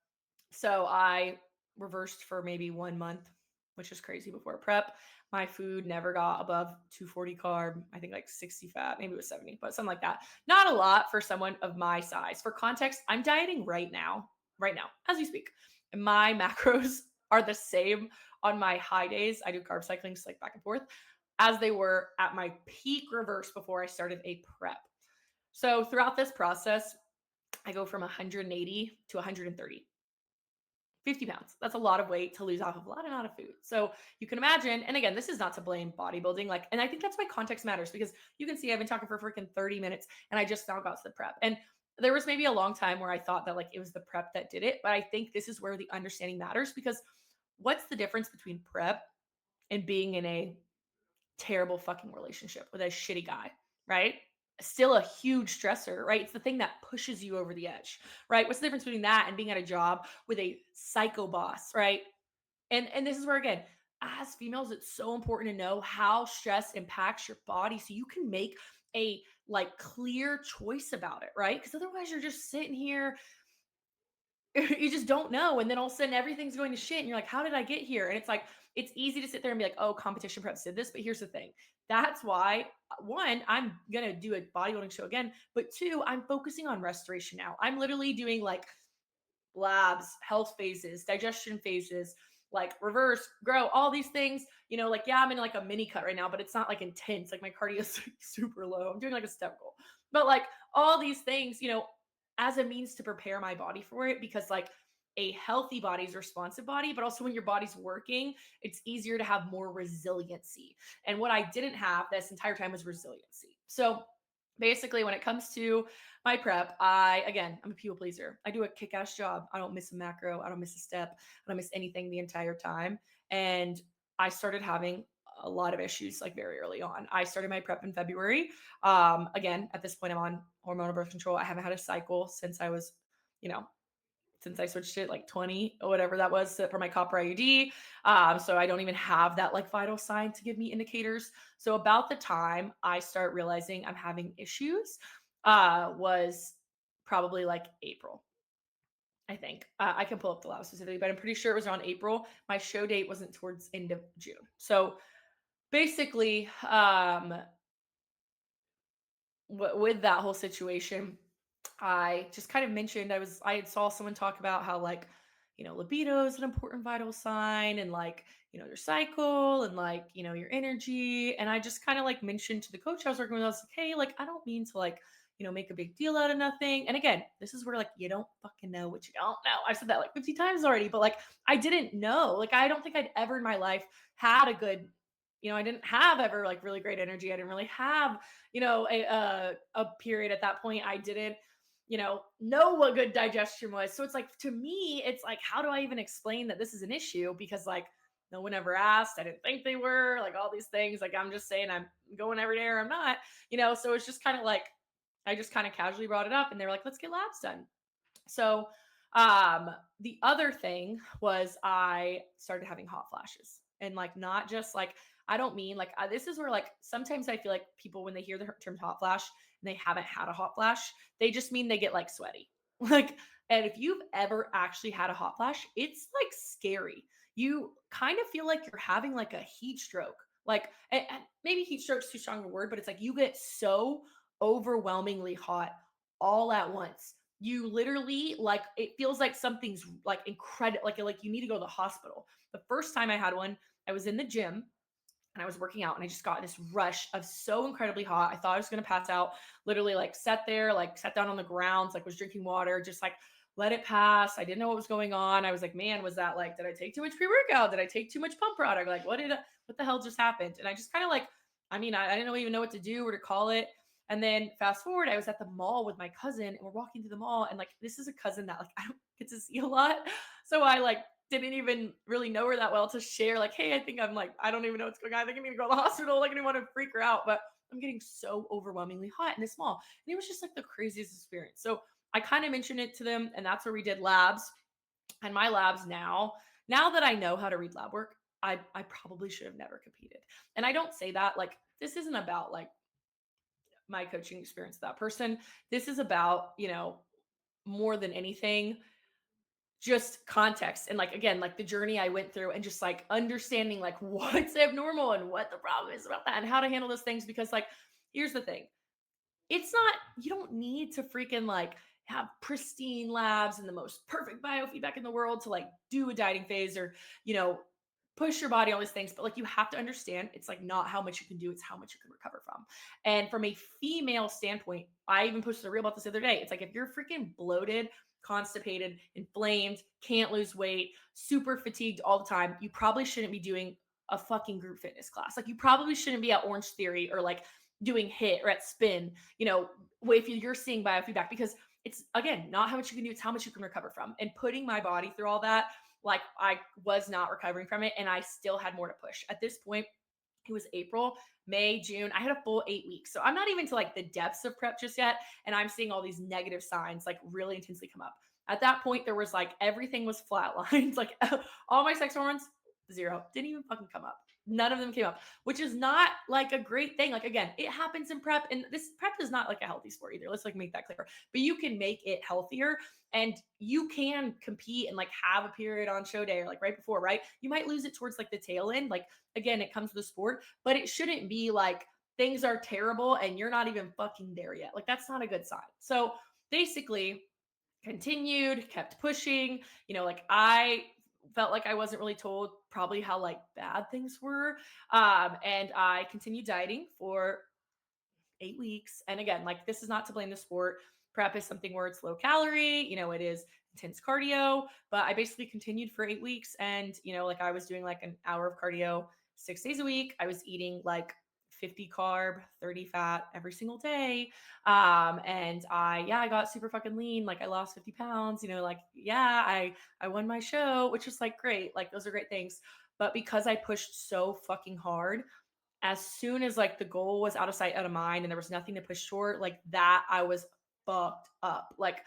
So I reversed for maybe 1 month, which is crazy before prep. My food never got above 240 carb, I think like 60 fat, maybe it was 70, but something like that. Not a lot for someone of my size. For context, I'm dieting right now, as we speak. And my macros are the same on my high days. I do carb cycling, just like back and forth, as they were at my peak reverse before I started a prep. So throughout this process, I go from 180 to 130. 50 pounds. That's a lot of weight to lose off of a lot of food. So you can imagine, and again, this is not to blame bodybuilding. Like, and I think that's why context matters because you can see I've been talking for freaking 30 minutes and I just now got to the prep. And there was maybe a long time where I thought that like it was the prep that did it. But I think this is where the understanding matters because what's the difference between prep and being in a terrible fucking relationship with a shitty guy, right? Still a huge stressor, right? It's the thing that pushes you over the edge, right? What's the difference between that and being at a job with a psycho boss, right? And this is where again, as females, it's so important to know how stress impacts your body so you can make a like clear choice about it, right? Because otherwise you're just sitting here you just don't know. And then all of a sudden everything's going to shit. And you're like, how did I get here? And it's like, it's easy to sit there and be like, oh, competition preps did this. But here's the thing. That's why, one, I'm going to do a bodybuilding show again. But two, I'm focusing on restoration now. I'm literally doing like labs, health phases, digestion phases, like reverse, grow, all these things. Like, yeah, I'm in like a mini cut right now, but it's not like intense. Like my cardio is super low. I'm doing like a step goal. But like all these things, as a means to prepare my body for it because like a healthy body is a responsive body, but also when your body's working, it's easier to have more resiliency. And what I didn't have this entire time was resiliency. So basically when it comes to my prep, I'm a people pleaser. I do a kick-ass job. I don't miss a macro. I don't miss a step. I don't miss anything the entire time. And I started having a lot of issues like very early on. I started my prep in February. Again, at this point, I'm on hormonal birth control. I haven't had a cycle since I was, you know, since I switched it like 20 or whatever that was for my copper IUD. So I don't even have that like vital sign to give me indicators. So about the time I start realizing I'm having issues was probably like April. I think I can pull up the lab specifically, but I'm pretty sure it was around April. My show date wasn't towards end of June. So basically, with that whole situation, I just kind of mentioned I had saw someone talk about how like, libido is an important vital sign and like, your cycle and like, your energy. And I just kind of like mentioned to the coach I was working with, I was like, hey, like I don't mean to like, make a big deal out of nothing. And again, this is where like you don't fucking know what you don't know. I've said that like 50 times already, but like I didn't know. Like I don't think I'd ever in my life had a good, I didn't have ever like really great energy. I didn't really have, a period at that point. I didn't know what good digestion was. So it's like, to me, it's like, how do I even explain that this is an issue? Because like, No one ever asked. I didn't think they were, like all these things. Like I'm just saying I'm going every day or I'm not, so it's just kind of like I just kind of casually brought it up and they were like, let's get labs done. So the other thing was I started having hot flashes and like not just like I don't mean like this is where like sometimes I feel like people when they hear the term hot flash and they haven't had a hot flash, they just mean they get like sweaty. Like and if you've ever actually had a hot flash, it's like scary. You kind of feel like you're having like a heat stroke. Like and maybe heat stroke's too strong a word, but it's like you get so overwhelmingly hot all at once. You literally like it feels like something's like incredible, like you need to go to the hospital. The first time I had one, I was in the gym and I was working out and I just got this rush of so incredibly hot. I thought I was going to pass out. Literally like sat there, like sat down on the ground, like was drinking water, just like let it pass. I didn't know what was going on. I was like, man, was that like, did I take too much pre-workout? Did I take too much pump product? Like what the hell just happened? And I just kind of like, I didn't even know what to do or to call it. And then fast forward, I was at the mall with my cousin and we're walking through the mall. And like, this is a cousin that like, I don't get to see a lot. So I like didn't even really know her that well to share like, hey, I think I'm like, I don't even know what's going on. I think I need to go to the hospital. Like I didn't want to freak her out, but I'm getting so overwhelmingly hot in this mall. And it was just like the craziest experience. So I kind of mentioned it to them and that's where we did labs. And my labs now that I know how to read lab work, I probably should have never competed. And I don't say that like this isn't about like my coaching experience with that person. This is about, more than anything, just context and like again like the journey I went through and just like understanding like what's abnormal and what the problem is about that and how to handle those things because like here's the thing, it's not, you don't need to freaking like have pristine labs and the most perfect biofeedback in the world to like do a dieting phase or you know push your body, all these things, but like you have to understand it's like not how much you can do, it's how much you can recover from. And from a female standpoint, I even posted a reel about this the other day, it's like if you're freaking bloated, constipated, inflamed, can't lose weight, super fatigued all the time, you probably shouldn't be doing a fucking group fitness class. Like you probably shouldn't be at Orange Theory or like doing HIIT or at Spin, if you're seeing biofeedback, because it's again not how much you can do, it's how much you can recover from. And putting my body through all that, like I was not recovering from it and I still had more to push. At this point, it was April, May, June. I had a full 8 weeks. So I'm not even to like the depths of prep just yet. And I'm seeing all these negative signs like really intensely come up. At that point, there was like everything was flatlined. Like all my sex hormones, zero. Didn't even fucking come up. None of them came up, which is not like a great thing. Like again, it happens in prep, and this prep is not like a healthy sport either. Let's like make that clear. But you can make it healthier, and you can compete and like have a period on show day or like right before, right? You might lose it towards like the tail end. Like again, it comes with the sport, but it shouldn't be like things are terrible and you're not even fucking there yet. Like that's not a good sign. So basically, continued, kept pushing, like I felt like I wasn't really told probably how like bad things were. And I continued dieting for 8 weeks. And again, like this is not to blame the sport. Prep is something where it's low calorie, it is intense cardio, but I basically continued for 8 weeks. And, like I was doing like an hour of cardio 6 days a week. I was eating like 50 carb, 30 fat every single day. And I got super fucking lean. Like I lost 50 pounds, I won my show, which was like great. Like those are great things. But because I pushed so fucking hard, as soon as like the goal was out of sight, out of mind, and there was nothing to push toward, like that, I was fucked up. Like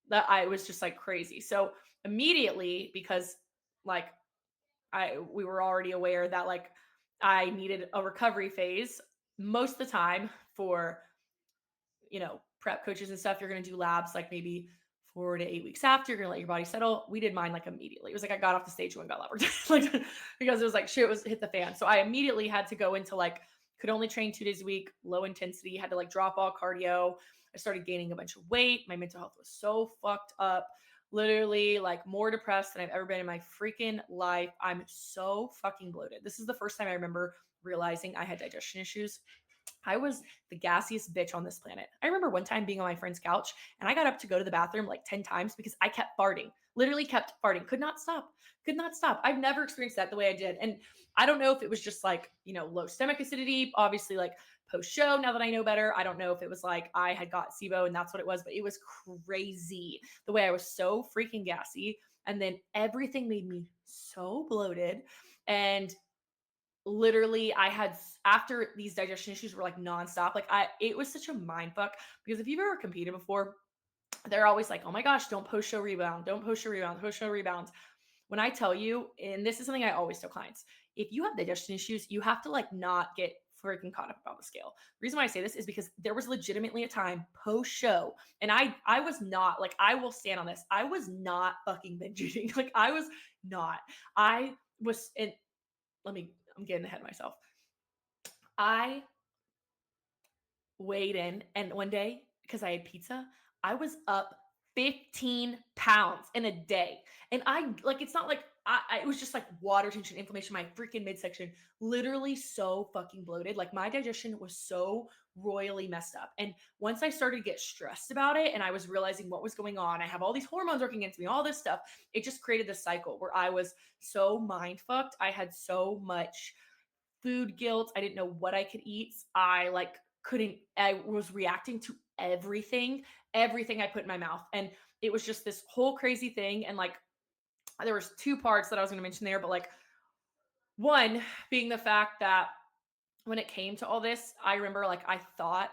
that, I was just like crazy. So immediately, because like we were already aware that like I needed a recovery phase most of the time for prep coaches and stuff, you're going to do labs like maybe 4 to 8 weeks after. You're going to let your body settle. We did mine like immediately. It was like I got off the stage and got lab work like because it was like shit was hit the fan. So I immediately had to go into like could only train 2 days a week, low intensity, had to like drop all cardio. I started gaining a bunch of weight. My mental health was so fucked up. Literally like more depressed than I've ever been in my freaking life. I'm so fucking bloated. This is the first time I remember realizing I had digestion issues. I was the gassiest bitch on this planet. I remember one time being on my friend's couch and I got up to go to the bathroom like 10 times because I kept farting, literally kept farting, could not stop, could not stop. I've never experienced that the way I did. And I don't know if it was just like, low stomach acidity, obviously like post show. Now that I know better, I don't know if it was like I had got SIBO and that's what it was, but it was crazy the way I was so freaking gassy. And then everything made me so bloated. And literally I had after these digestion issues were like nonstop, like it was such a mind fuck because if you've ever competed before, they're always like, oh my gosh, don't post show rebound, don't post show rebound, post show rebounds. When I tell you, and this is something I always tell clients, if you have digestion issues, you have to like not get freaking caught up on the scale. The reason why I say this is because there was legitimately a time post show, and I was not like, I will stand on this. I was not fucking binge eating. Like I was not. I was, and I'm getting ahead of myself. I weighed in, and one day, because I had pizza, I was up 15 pounds in a day. And I like, it's not like it was just like water tension, inflammation, my freaking midsection, literally so fucking bloated. Like my digestion was so royally messed up. And once I started to get stressed about it and I was realizing what was going on, I have all these hormones working against me, all this stuff, it just created this cycle where I was so mind fucked. I had so much food guilt. I didn't know what I could eat. I like couldn't, I was reacting to everything I put in my mouth. And it was just this whole crazy thing. And like, there was two parts that I was going to mention there, but like one being the fact that when it came to all this, I remember like I thought,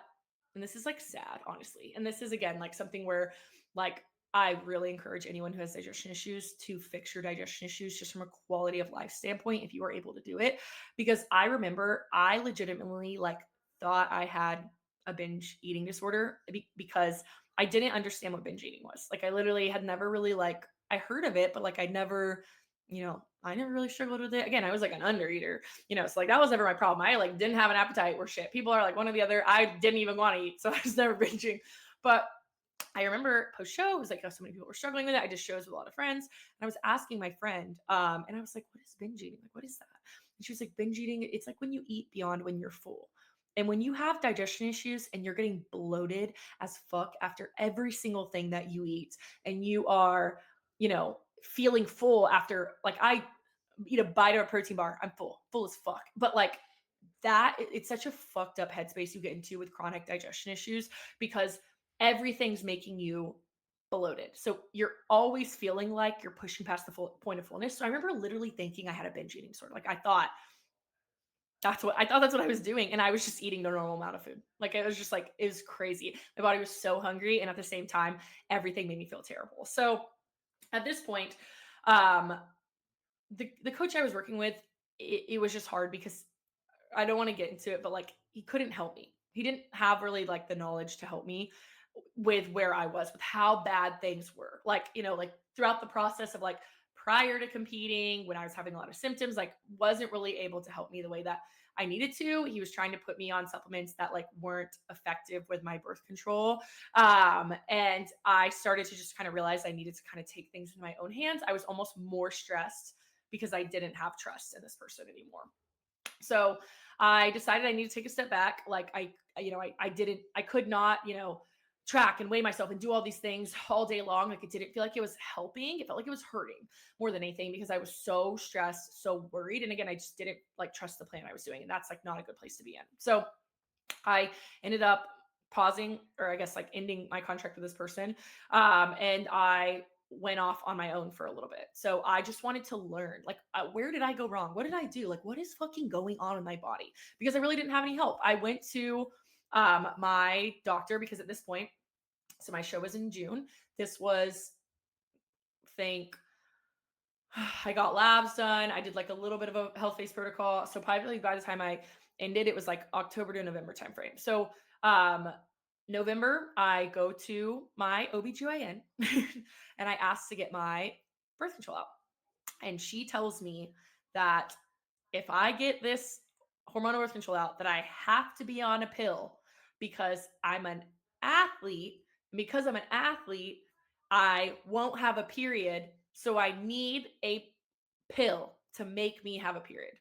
and this is like sad, honestly. And this is again like something where like I really encourage anyone who has digestion issues to fix your digestion issues just from a quality of life standpoint if you are able to do it. Because I remember I legitimately like thought I had a binge eating disorder because I didn't understand what binge eating was. Like I literally had never really like I heard of it, but like I never, I never really struggled with it. Again, I was like an undereater, so like that was never my problem. I like didn't have an appetite or shit. People are like one or the other. I didn't even want to eat, so I was never binging. But I remember post show, it was like how so many people were struggling with it. I did shows with a lot of friends, and I was asking my friend, and I was like, "What is binge eating? Like, what is that?" And she was like, "Binge eating, it's like when you eat beyond when you're full." And when you have digestion issues and you're getting bloated as fuck after every single thing that you eat, and you are, feeling full after, like, I eat a bite of a protein bar, I'm full as fuck. But like that, it's such a fucked up headspace you get into with chronic digestion issues because everything's making you bloated. So you're always feeling like you're pushing past the full point of fullness. So I remember literally thinking I had a binge eating disorder. Like that's what I was doing. And I was just eating the normal amount of food. Like it was just like, it was crazy. My body was so hungry. And at the same time, everything made me feel terrible. So at this point, um, the coach I was working with, it was just hard because I don't want to get into it, but like he couldn't help me. He didn't have really like the knowledge to help me with where I was, with how bad things were. Like, like throughout the process of like prior to competing, when I was having a lot of symptoms, like wasn't really able to help me the way that I needed to. He was trying to put me on supplements that like weren't effective with my birth control. And I started to just kind of realize I needed to kind of take things in my own hands. I was almost more stressed because I didn't have trust in this person anymore. So I decided I need to take a step back. Like I could not, track and weigh myself and do all these things all day long. Like it didn't feel like it was helping. It felt like it was hurting more than anything because I was so stressed, so worried. And again, I just didn't like trust the plan I was doing. And that's like not a good place to be in. So I ended up pausing, or I guess like ending my contract with this person. And I went off on my own for a little bit. So I just wanted to learn, like, where did I go wrong? What did I do? Like, what is fucking going on in my body? Because I really didn't have any help. I went to my doctor because at this point, so my show was in June. This was, think, I got labs done. I did like a little bit of a health-based protocol. So probably by the time I ended, it was like October to November timeframe. So November, I go to my OBGYN and I ask to get my birth control out. And she tells me that if I get this hormonal birth control out, that I have to be on a pill because I'm an athlete. And because I'm an athlete, I won't have a period. So I need a pill to make me have a period.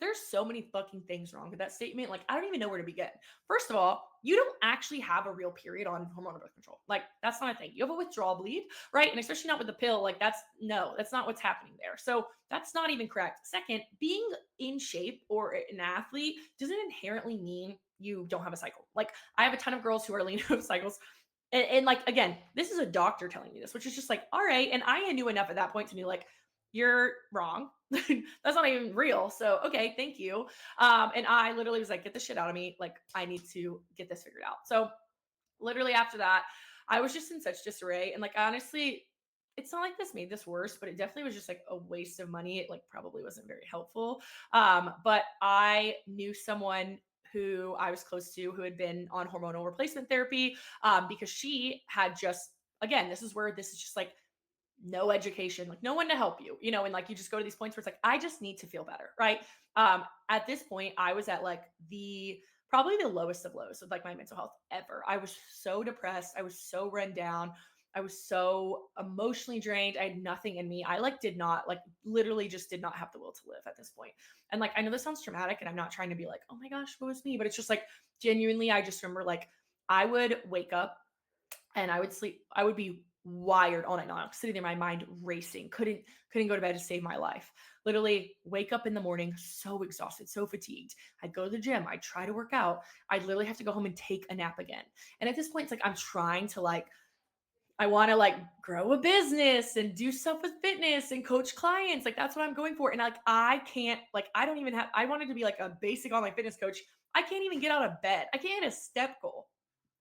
There's so many fucking things wrong with that statement. Like, I don't even know where to begin. First of all, you don't actually have a real period on hormonal birth control. Like, that's not a thing. You have a withdrawal bleed, right? And especially not with the pill. Like, that's not what's happening there. So that's not even correct. Second, being in shape or an athlete doesn't inherently mean you don't have a cycle. Like, I have a ton of girls who are lean of cycles, And like, again, this is a doctor telling me this, which is just like, all right. And I knew enough at that point to be like, you're wrong. That's not even real. So, okay, thank you. And I literally was like, get the shit out of me. Like, I need to get this figured out. So, literally after that, I was just in such disarray. And like, honestly, it's not like this made this worse, but it definitely was just like a waste of money. It like probably wasn't very helpful. But I knew someone who I was close to who had been on hormonal replacement therapy, because she had just, again, this is where this is just like no education, like no one to help you, and like you just go to these points where it's like, I just need to feel better, right? At this point, I was at like the probably the lowest of lows of like my mental health ever. I was so depressed. I was so run down. I was so emotionally drained. I had nothing in me. I like did not like literally just did not have the will to live at this point. And like I know this sounds traumatic and I'm not trying to be like, oh my gosh, what was me? But it's just like genuinely, I just remember like I would wake up and I would sleep. I would be wired all night long, sitting there, my mind racing. Couldn't go to bed to save my life. Literally wake up in the morning so exhausted, so fatigued. I'd go to the gym. I'd try to work out. I'd literally have to go home and take a nap again. And at this point, it's like I'm trying to like I want to like grow a business and do stuff with fitness and coach clients. Like that's what I'm going for. And like I can't like I don't even have I wanted to be like a basic online fitness coach. I can't even get out of bed. I can't hit a step goal.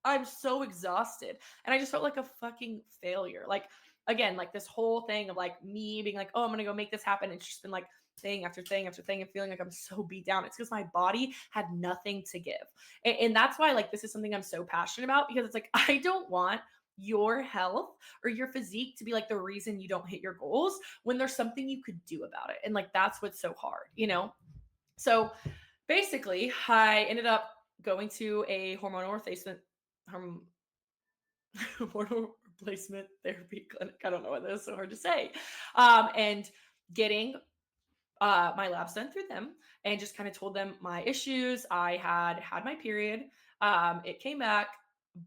I'm so exhausted. And I just felt like a fucking failure. Like, again, like this whole thing of like me being like, oh, I'm going to go make this happen. It's just been like thing after thing after thing and feeling like I'm so beat down. It's because my body had nothing to give. And that's why, like, this is something I'm so passionate about because it's like, I don't want your health or your physique to be like the reason you don't hit your goals when there's something you could do about it. And like, that's what's so hard. So basically, I ended up going to a horm- hormonal replacement therapy clinic. I don't know what that is so hard to say. And getting my labs done through them and just kind of told them my issues. I had my period. It came back,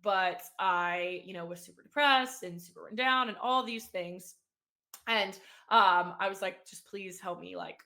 but I, was super depressed and super run down and all these things. And I was like, just please help me like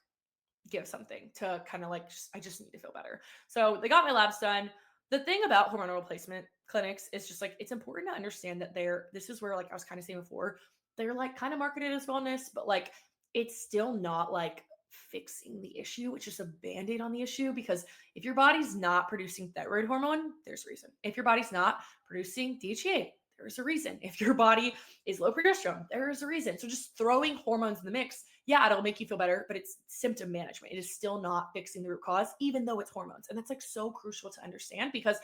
give something to kind of like I just need to feel better. So they got my labs done. The thing about hormonal replacement clinics is just like it's important to understand that this is where like I was kind of saying before, they're like kind of marketed as wellness, but like it's still not like fixing the issue. It's just a band-aid on the issue because if your body's not producing thyroid hormone, there's a reason. If your body's not producing DHEA, there is a reason. If your body is low progesterone, there is a reason. So just throwing hormones in the mix, yeah, it'll make you feel better, but it's symptom management. It is still not fixing the root cause, even though it's hormones. And that's like so crucial to understand because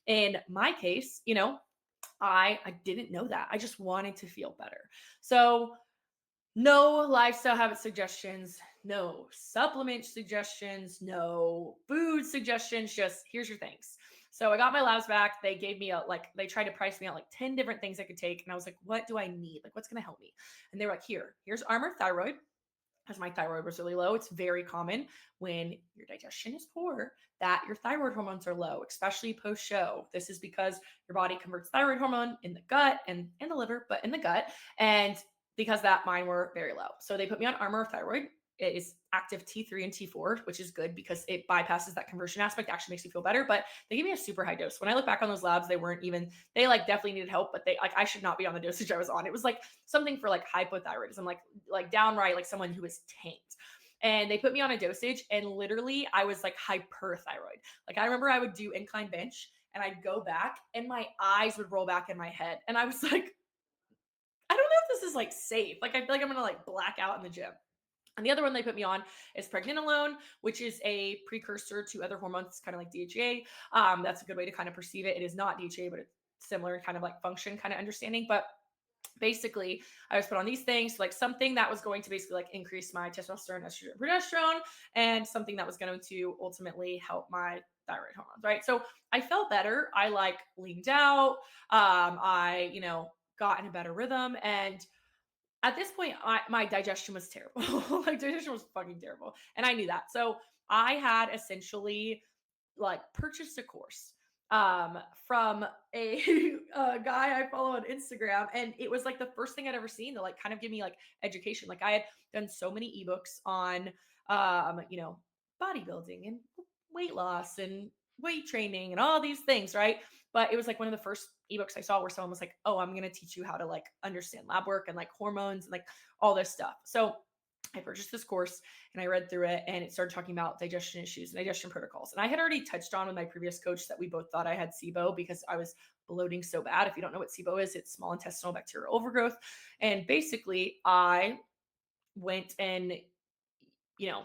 in my case, I didn't know that. I just wanted to feel better. So no lifestyle habit suggestions, no supplement suggestions, no food suggestions, just here's your things. So I got my labs back. They gave me they tried to price me out like 10 different things I could take. And I was like, what do I need? Like, what's going to help me? And they were like, here's Armor Thyroid because my thyroid was really low. It's very common when your digestion is poor that your thyroid hormones are low, especially post show. This is because your body converts thyroid hormone in the gut and in the liver, but in the gut. And because that mine were very low. So they put me on Armor Thyroid. It is active T3 and T4, which is good because it bypasses that conversion aspect, actually makes you feel better. But they gave me a super high dose. When I look back on those labs, they like definitely needed help, but I should not be on the dosage I was on. It was like something for like hypothyroidism, like downright like someone who was tanked. And they put me on a dosage and literally I was like hyperthyroid. Like I remember I would do incline bench and I'd go back and my eyes would roll back in my head. And I was like, I don't know if this is like safe. Like I feel like I'm gonna like black out in the gym. And the other one they put me on is pregnenolone, which is a precursor to other hormones, kind of like DHEA. That's a good way to kind of perceive it. It is not DHEA, but it's similar kind of like function kind of understanding. But basically, I was put on these things, like something that was going to basically like increase my testosterone, estrogen, progesterone, and something that was going to ultimately help my thyroid hormones, right? So I felt better. I like leaned out. I, got in a better rhythm. And at this point, my digestion was terrible. Like digestion was fucking terrible, and I knew that. So I had essentially like purchased a course from a, a guy I follow on Instagram, and it was like the first thing I'd ever seen to like kind of give me like education. Like I had done so many ebooks on bodybuilding and weight loss and weight training and all these things, right? But it was like one of the first ebooks I saw where someone was like, oh, I'm going to teach you how to like understand lab work and like hormones and like all this stuff. So I purchased this course and I read through it, and it started talking about digestion issues and digestion protocols. And I had already touched on with my previous coach that we both thought I had SIBO because I was bloating so bad. If you don't know what SIBO is, it's small intestinal bacterial overgrowth. And basically, I went and, you know,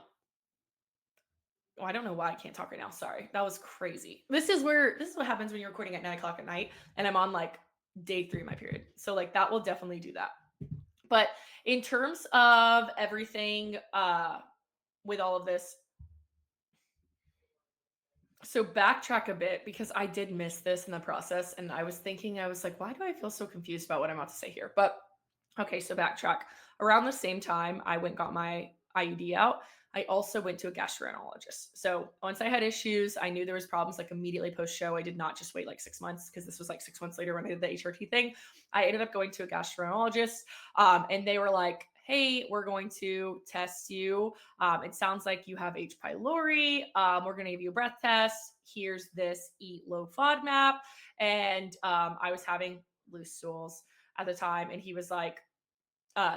oh, I don't know why I can't talk right now. Sorry. That was crazy. This is what happens when you're recording at 9 o'clock at night and I'm on like day 3 of my period. So like that will definitely do that. But in terms of everything, with all of this, so backtrack a bit because I did miss this in the process. And I was thinking, I was like, why do I feel so confused about what I'm about to say here? But okay, so backtrack. Around the same time, I went and got my IUD out. I also went to a gastroenterologist. So once I had issues, I knew there was problems like immediately post show. I did not just wait like 6 months because this was like 6 months later when I did the HRT thing. I ended up going to a gastroenterologist, and they were like, hey, we're going to test you. It sounds like you have H. pylori. We're going to give you a breath test. Here's this eat low FODMAP. And I was having loose stools at the time. And he was like,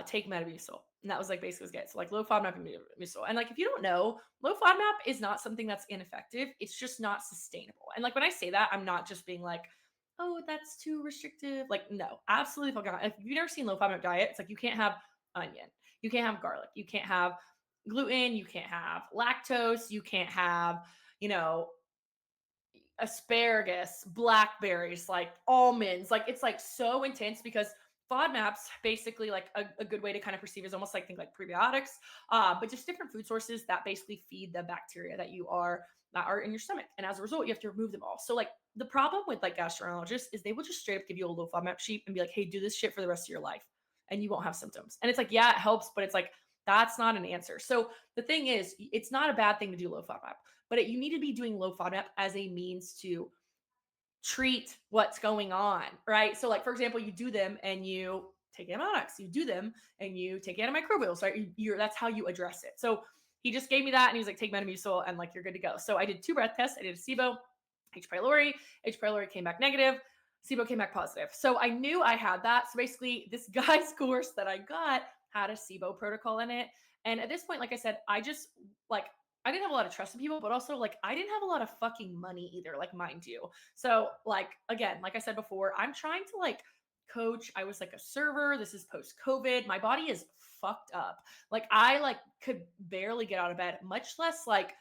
take Metamucil. And that was like basically what it. So like low FODMAP and Metamucil. And like, if you don't know, low FODMAP is not something that's ineffective. It's just not sustainable. And like, when I say that, I'm not just being like, oh, that's too restrictive. Like, no, absolutely fucking not. If you've never seen low FODMAP diet, it's like you can't have onion, you can't have garlic, you can't have gluten, you can't have lactose, you can't have, you know, asparagus, blackberries, like almonds. Like it's like so intense because FODMAPs basically like a good way to kind of perceive is almost like think like prebiotics, but just different food sources that basically feed the bacteria that are in your stomach. And as a result, you have to remove them all. So like the problem with like gastroenterologists is they will just straight up give you a low FODMAP sheet and be like, hey, do this shit for the rest of your life and you won't have symptoms. And it's like, yeah, it helps, but it's like, that's not an answer. So the thing is, it's not a bad thing to do low FODMAP, but you need to be doing low FODMAP as a means to treat what's going on, right? So, like for example, you do them and you take antibiotics, you do them and you take antimicrobials, right? That's how you address it. So he just gave me that and he was like, take Metamucil and like you're good to go. So I did 2 breath tests. I did a SIBO, H. pylori. H. pylori came back negative. SIBO came back positive. So I knew I had that. So basically, this guy's course that I got had a SIBO protocol in it. And at this point, like I said, I just like I didn't have a lot of trust in people, but also like I didn't have a lot of fucking money either, like mind you. So like again, like I said before, I'm trying to like coach. I was like a server. This is post COVID. My body is fucked up. Like I like could barely get out of bed, much less like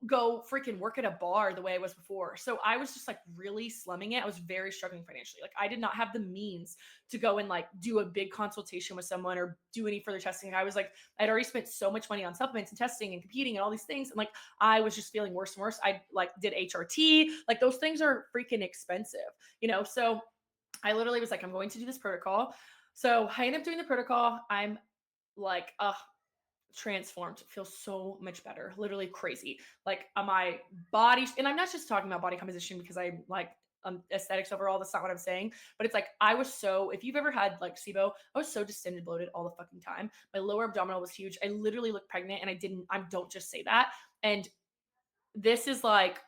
go freaking work at a bar the way I was before. So I was just like really slumming it. I was very struggling financially. Like I did not have the means to go and like do a big consultation with someone or do any further testing. I was like, I'd already spent so much money on supplements and testing and competing and all these things. And like I was just feeling worse and worse. I like did HRT. Like those things are freaking expensive, you know? So I literally was like, I'm going to do this protocol. So I ended up doing the protocol. I'm like, transformed, feels so much better, literally crazy. Like my body, and I'm not just talking about body composition because I like aesthetics overall, that's not what I'm saying, but it's like I was so, if you've ever had like SIBO, I was so distended, bloated all the fucking time. My lower abdominal was huge. I literally looked pregnant, and I don't just say that. And this is like,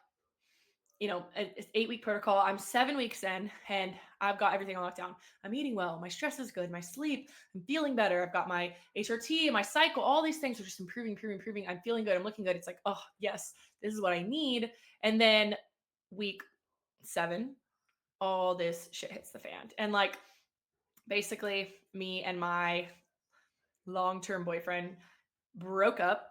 you know, it's 8-week protocol. I'm 7 weeks in and I've got everything on lockdown. I'm eating well. My stress is good. My sleep, I'm feeling better. I've got my HRT and my cycle. All these things are just improving. I'm feeling good. I'm looking good. It's like, oh, yes, this is what I need. And then week 7, all this shit hits the fan. And like, basically, me and my long-term boyfriend broke up.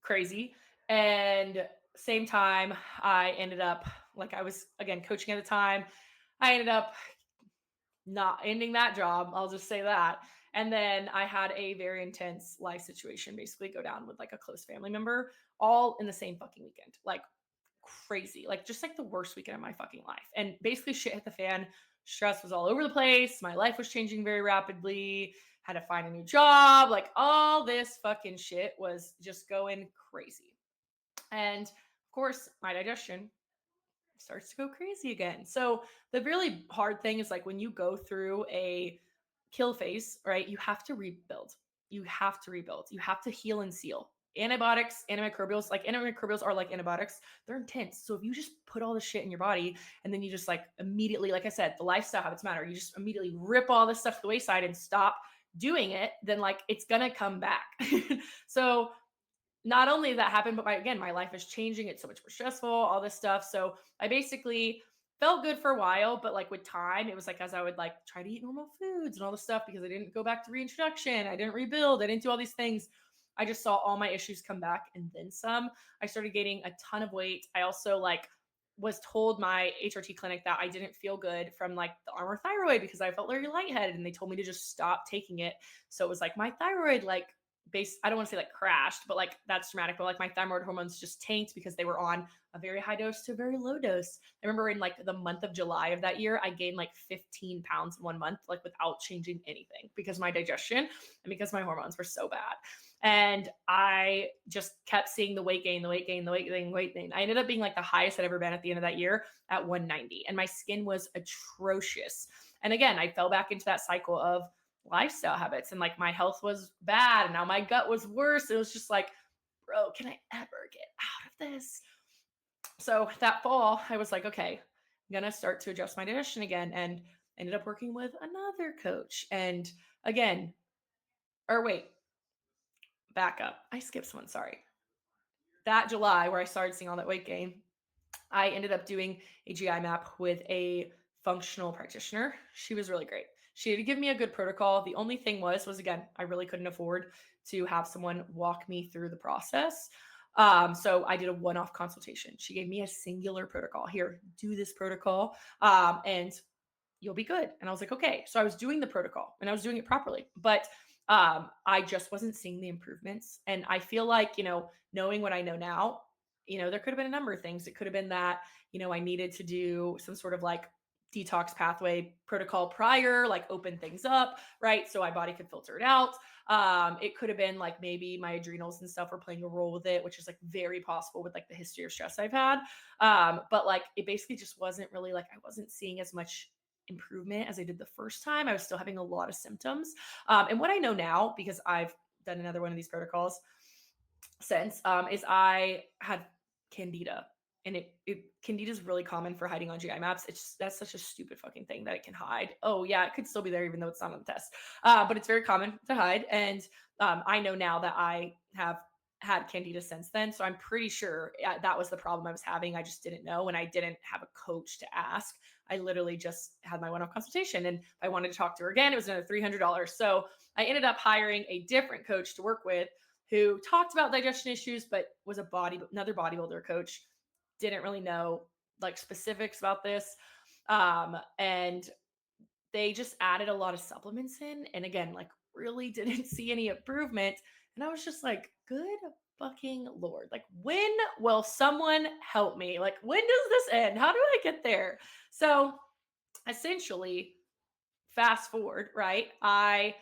Crazy. And same time, I ended up, like I was again coaching at the time. I ended up not ending that job. I'll just say that. And then I had a very intense life situation basically go down with like a close family member all in the same fucking weekend. Like crazy. Like just like the worst weekend of my fucking life. And basically shit hit the fan. Stress was all over the place. My life was changing very rapidly. Had to find a new job. Like all this fucking shit was just going crazy. And of course, my digestion starts to go crazy again. So the really hard thing is like when you go through a kill phase, right? You have to rebuild. You have to rebuild. You have to heal and seal. antibiotics, antimicrobials, like antimicrobials are like antibiotics. They're intense. So if you just put all this shit in your body and then you just like immediately, like I said, the lifestyle habits matter. You just immediately rip all this stuff to the wayside and stop doing it, then like it's gonna come back. So not only did that happen, but again, my life is changing. It's so much more stressful, all this stuff. So I basically felt good for a while, but like with time, it was like as I would like try to eat normal foods and all this stuff because I didn't go back to reintroduction, I didn't rebuild, I didn't do all these things. I just saw all my issues come back and then some. I started gaining a ton of weight. I also like was told my HRT clinic that I didn't feel good from like the Armor thyroid because I felt very lightheaded and they told me to just stop taking it. So it was like my thyroid like I don't want to say like crashed, but like that's dramatic, but like my thyroid hormones just tanked because they were on a very high dose to a very low dose. I remember in like the month of July of that year, I gained like 15 pounds in 1 month, like without changing anything because my digestion and because my hormones were so bad. And I just kept seeing the weight gain, the weight gain, the weight gain, weight gain. I ended up being like the highest I'd ever been at the end of that year at 190. And my skin was atrocious. And again, I fell back into that cycle of lifestyle habits and like my health was bad and now my gut was worse. It was just like, bro, can I ever get out of this? So that fall, I was like, okay, I'm gonna start to adjust my digestion again, and ended up working with another coach. And again, or wait, back up. I skipped one, sorry. That July, where I started seeing all that weight gain, I ended up doing a GI map with a functional practitioner. She was really great. She had given me a good protocol. The only thing was again, I really couldn't afford to have someone walk me through the process. So I did a one-off consultation. She gave me a singular protocol. Here, do this protocol, and you'll be good. And I was like, okay. So I was doing the protocol and I was doing it properly, but I just wasn't seeing the improvements. And I feel like, knowing what I know now, there could have been a number of things. It could have been that, I needed to do some sort of like detox pathway protocol prior, like open things up, right? So my body could filter it out. It could have been like maybe my adrenals and stuff were playing a role with it, which is like very possible with like the history of stress I've had. But like it basically just wasn't really like I wasn't seeing as much improvement as I did the first time. I was still having a lot of symptoms. And what I know now, because I've done another one of these protocols since, is I had candida. And candida is really common for hiding on GI maps. That's such a stupid fucking thing that it can hide. Oh yeah, it could still be there even though it's not on the test. But it's very common to hide. And I know now that I have had candida since then. So I'm pretty sure that was the problem I was having. I just didn't know. And I didn't have a coach to ask. I literally just had my one-off consultation. And if I wanted to talk to her again, it was another $300. So I ended up hiring a different coach to work with who talked about digestion issues, but was another bodybuilder coach. Didn't really know like specifics about this. And they just added a lot of supplements in. And again, like really didn't see any improvement. And I was just like, good fucking Lord. Like, when will someone help me? Like, when does this end? How do I get there? So essentially, fast forward, right? I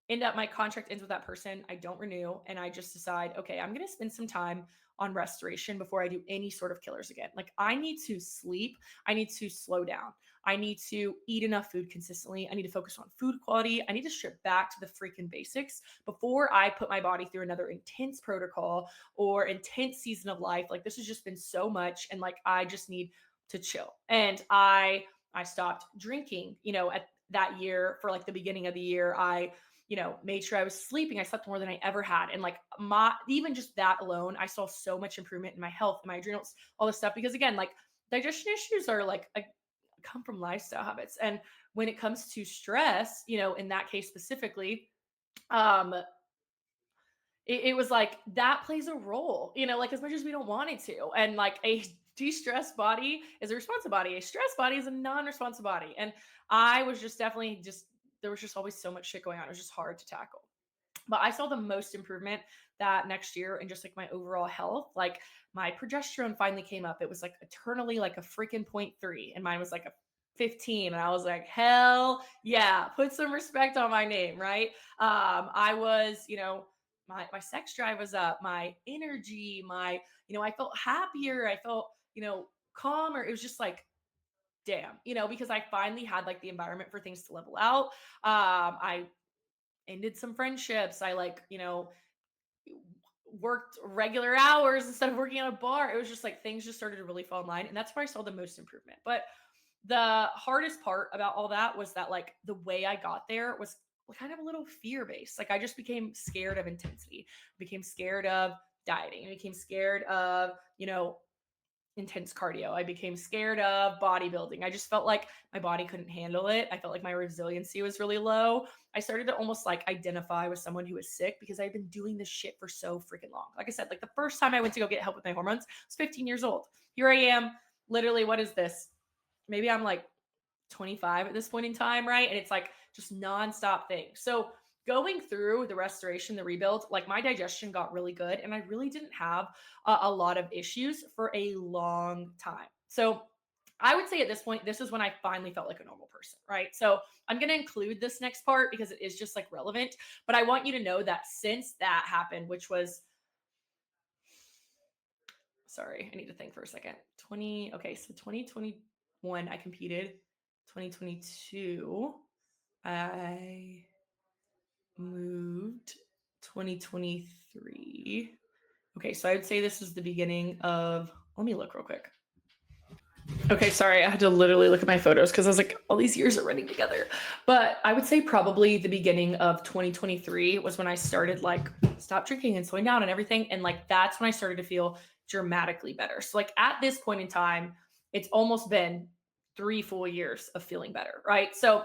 end up my contract ends with that person. I don't renew, and I just decide, okay, I'm going to spend some time on restoration before I do any sort of killers again. Like I need to sleep, I need to slow down. I need to eat enough food consistently. I need to focus on food quality. I need to strip back to the freaking basics before I put my body through another intense protocol or intense season of life. Like this has just been so much and like I just need to chill. And I stopped drinking, at that year. For like the beginning of the year, I made sure I was sleeping. I slept more than I ever had. And like even just that alone, I saw so much improvement in my health, my adrenals, all this stuff. Because again, like digestion issues are like come from lifestyle habits. And when it comes to stress, in that case specifically, um, it was like that plays a role, like as much as we don't want it to. And like a de-stressed body is a responsive body. A stressed body is a non-responsive body. And I was just definitely there was just always so much shit going on. It was just hard to tackle. But I saw the most improvement that next year in just like my overall health. Like my progesterone finally came up. It was like eternally like a freaking 0.3, and mine was like a 15. And I was like, hell yeah, put some respect on my name, right? I was, my sex drive was up, my energy, I felt happier. I felt, calmer. It was just like, damn, because I finally had like the environment for things to level out. I ended some friendships. I like, worked regular hours instead of working at a bar. It was just like things just started to really fall in line. And that's where I saw the most improvement. But the hardest part about all that was that like the way I got there was kind of a little fear based. Like I just became scared of intensity, became scared of dieting, I became scared of, intense cardio. I became scared of bodybuilding. I just felt like my body couldn't handle it. I felt like my resiliency was really low. I started to almost like identify with someone who was sick because I've been doing this shit for so freaking long. Like I said, like the first time I went to go get help with my hormones, I was 15 years old. Here I am, literally, what is this? Maybe I'm like 25 at this point in time, right? And it's like just nonstop thing. So going through the restoration, the rebuild, like my digestion got really good and I really didn't have a lot of issues for a long time. So I would say at this point, this is when I finally felt like a normal person, right? So I'm going to include this next part because it is just like relevant. But I want you to know that since that happened, which was, sorry, I need to think for a second. Okay, so 2021, I competed. 2022, I moved. 2023. Okay, so I would say this is the beginning of, let me look real quick. Okay, sorry, I had to literally look at my photos because I was like, all these years are running together. But I would say probably the beginning of 2023 was when I started like stop drinking and slowing down and everything. And like that's when I started to feel dramatically better. So like at this point in time, it's almost been 3 full years of feeling better, right? So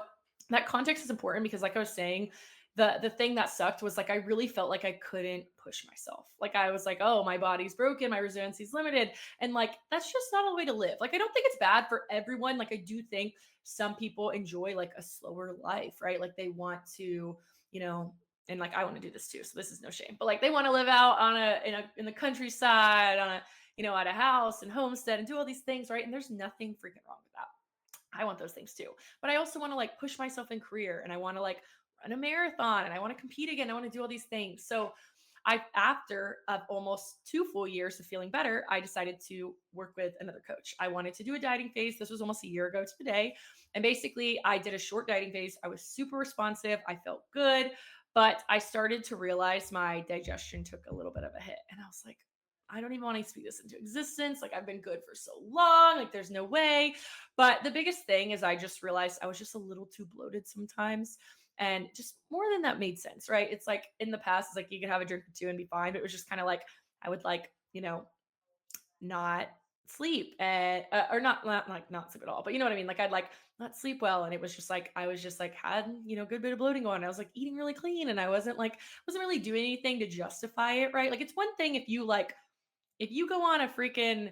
that context is important because like I was saying, the thing that sucked was like I really felt like I couldn't push myself. Like I was like, oh, my body's broken, my resiliency is limited. And like, that's just not a way to live. Like, I don't think it's bad for everyone. Like, I do think some people enjoy like a slower life, right? Like, they want to, and like, I want to do this too. So this is no shame, but like, they want to live out in the countryside, at a house and homestead and do all these things, right? And there's nothing freaking wrong with that. I want those things too. But I also want to like push myself in career and I want to like run a marathon and I want to compete again. I want to do all these things. So after almost 2 full years of feeling better, I decided to work with another coach. I wanted to do a dieting phase. This was almost a year ago to the day. And basically, I did a short dieting phase. I was super responsive. I felt good, but I started to realize my digestion took a little bit of a hit. And I was like, I don't even want to speak this into existence. Like, I've been good for so long. Like, there's no way. But the biggest thing is I just realized I was just a little too bloated sometimes. And just more than that made sense, right? It's like in the past, it's like you could have a drink or two and be fine. But it was just kind of like I would like, not sleep and or not sleep at all. But you know what I mean? Like I'd like not sleep well. And it was just like I was just like had, good bit of bloating on. I was like eating really clean and I wasn't really doing anything to justify it, right? Like it's one thing if you go on a freaking,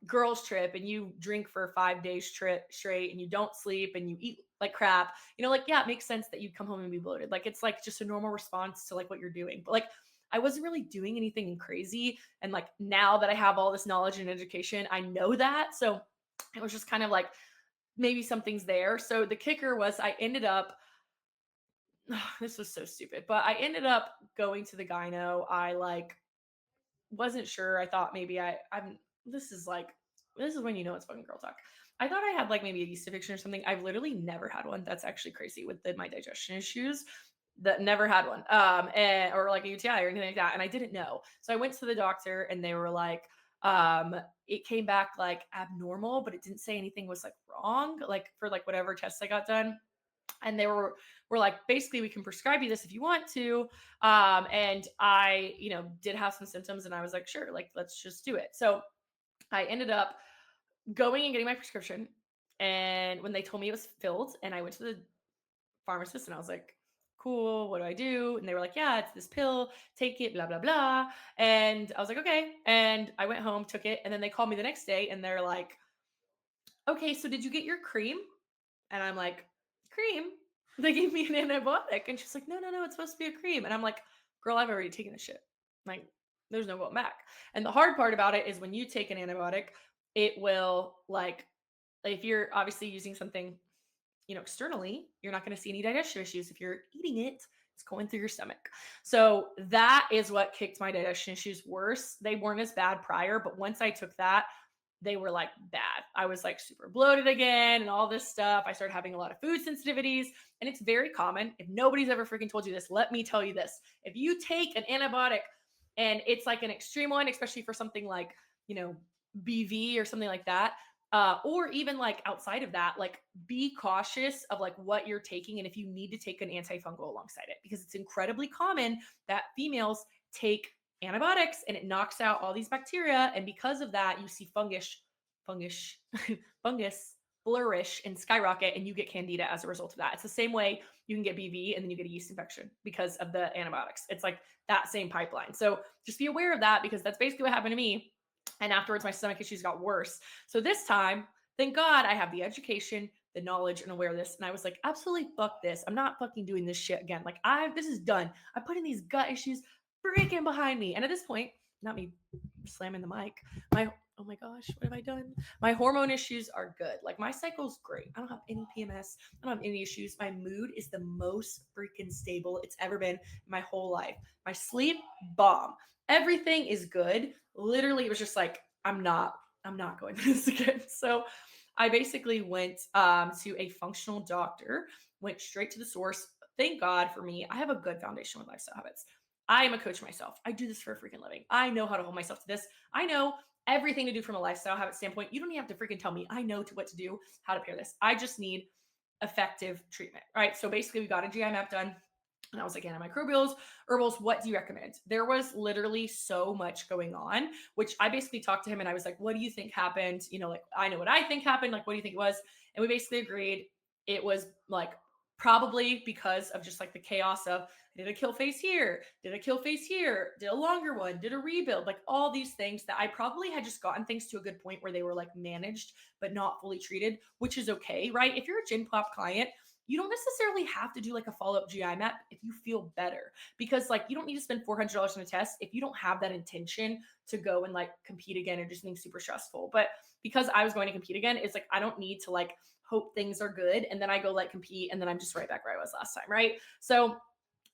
girls trip and you drink for 5 days straight and you don't sleep and you eat like crap, like, yeah, it makes sense that you'd come home and be bloated. Like, it's like just a normal response to like what you're doing. But like, I wasn't really doing anything crazy. And like, now that I have all this knowledge and education, I know that. So it was just kind of like, maybe something's there. So the kicker was I ended up, this was so stupid, but I ended up going to the gyno. I like wasn't sure. I thought maybe this is when it's fucking girl talk. I thought I had like maybe a yeast infection or something. I've literally never had one. That's actually crazy with my digestion issues. That never had one. Or like a UTI or anything like that. And I didn't know. So I went to the doctor and they were like, it came back like abnormal, but it didn't say anything was like wrong, like for like whatever tests I got done. And they were like, basically, we can prescribe you this if you want to. And I, did have some symptoms and I was like, sure, like, let's just do it. So I ended up going and getting my prescription. And when they told me it was filled and I went to the pharmacist and I was like, cool, what do I do? And they were like, yeah, it's this pill, take it, blah, blah, blah. And I was like, okay. And I went home, took it. And then they called me the next day and they're like, okay, so did you get your cream? And I'm like, cream? They gave me an antibiotic. And she's like, no, no, no, it's supposed to be a cream. And I'm like, girl, I've already taken this shit. Like, there's no going back. And the hard part about it is when you take an antibiotic, it will like, if you're obviously using something, externally, you're not going to see any digestion issues. If you're eating it, it's going through your stomach. So that is what kicked my digestion issues worse. They weren't as bad prior, but once I took that, they were like bad. I was like super bloated again and all this stuff. I started having a lot of food sensitivities. And it's very common. If nobody's ever freaking told you this, let me tell you this. If you take an antibiotic And it's like an extreme one, especially for something like, you know, BV or something like that. Or even like outside of that, like be cautious of like what you're taking and if you need to take an antifungal alongside it, because it's incredibly common that females take antibiotics and it knocks out all these bacteria. And because of that, you see fungus, fungus flourish and skyrocket, and you get candida as a result of that. It's the same way you can get BV and then you get a yeast infection because of the antibiotics. It's like that same pipeline. So just be aware of that, because that's basically what happened to me. And afterwards, my stomach issues got worse. So this time, thank God I have the education, the knowledge, and awareness. And I was like, absolutely fuck this. I'm not fucking doing this shit again. Like, this is done. I put in these gut issues freaking behind me. And at this point, not me slamming the mic, oh my gosh, what have I done? My hormone issues are good. Like, my cycle's great. I don't have any PMS. I don't have any issues. My mood is the most freaking stable it's ever been in my whole life. My sleep, bomb. Everything is good. Literally, it was just like, I'm not going through this again. So I basically went to a functional doctor, went straight to the source. Thank God for me, I have a good foundation with lifestyle habits. I am a coach myself. I do this for a freaking living. I know how to hold myself to this. I know everything to do from a lifestyle habit standpoint. You don't even have to freaking tell me. I know what to do, how to pair this. I just need effective treatment, right? So basically, we got a GI map done. And I was like, antimicrobials, herbals, what do you recommend? There was literally so much going on, which I basically talked to him and I was like, what do you think happened? You know, like, I know what I think happened. Like, what do you think it was? And we basically agreed it was like probably because of just like the chaos of, did a kill phase here, did a kill phase here, did a longer one, did a rebuild, like all these things that I probably had just gotten things to a good point where they were like managed, but not fully treated, which is okay, right? If you're a Gin Pop client, you don't necessarily have to do like a follow-up GI map if you feel better, because like you don't need to spend $400 on a test if you don't have that intention to go and like compete again or just something super stressful. But because I was going to compete again, it's like I don't need to like hope things are good and then I go like compete and then I'm just right back where I was last time, right? So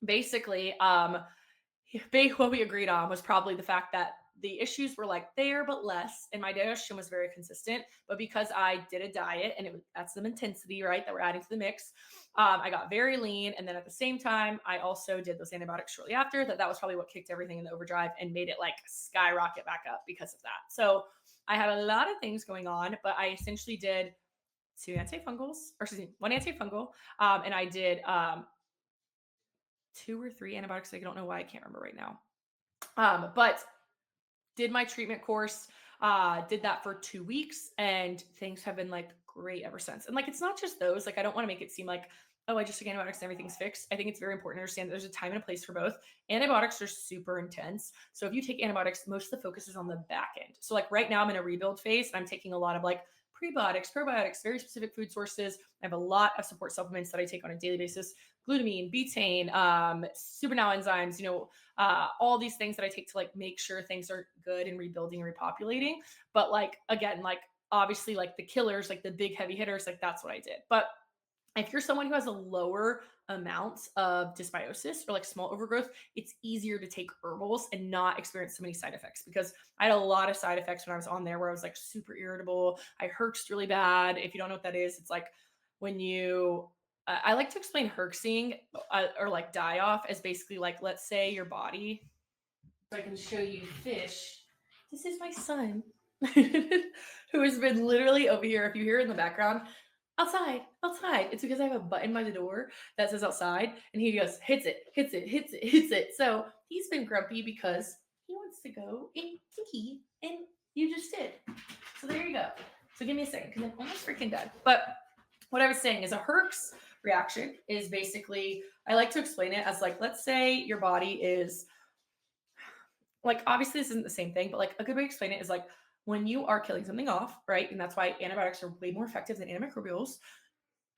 basically, what we agreed on was probably the fact that the issues were like there but less, and my digestion was very consistent. But because I did a diet, and that's some intensity, right, that we're adding to the mix, I got very lean. And then at the same time, I also did those antibiotics shortly after. That was probably what kicked everything in the overdrive and made it like skyrocket back up because of that. So I had a lot of things going on, but I essentially did one antifungal, and I did 2 or 3 antibiotics. I don't know why, I can't remember right now. But did my treatment course, did that for 2 weeks, and things have been like great ever since. And like, it's not just those, like, I don't want to make it seem like, oh, I just took antibiotics and everything's fixed. I think it's very important to understand that there's a time and a place for both. Antibiotics are super intense. So if you take antibiotics, most of the focus is on the back end. So like right now I'm in a rebuild phase and I'm taking a lot of like prebiotics, probiotics, very specific food sources. I have a lot of support supplements that I take on a daily basis: glutamine, betaine, super now enzymes, all these things that I take to like make sure things are good and rebuilding and repopulating. But like, again, like obviously like the killers, like the big heavy hitters, like that's what I did. But if you're someone who has a lower amount of dysbiosis or like small overgrowth, it's easier to take herbals and not experience so many side effects, because I had a lot of side effects when I was on there where I was like super irritable. I herxed really bad. If you don't know what that is, it's like when you I like to explain herxing, or like die off, as basically like, let's say your body, so I can show you fish. This is my son who has been literally over here. If you hear it in the background, outside, outside. It's because I have a button by the door that says outside, and he goes, hits it, hits it, hits it, hits it. So he's been grumpy because he wants to go and kinky, and you just did. So there you go. So give me a second, because I'm almost freaking done. But what I was saying is, a herx reaction is basically, I like to explain it as like, let's say your body is like, obviously this isn't the same thing, but like a good way to explain it is like when you are killing something off, right? And that's why antibiotics are way more effective than antimicrobials.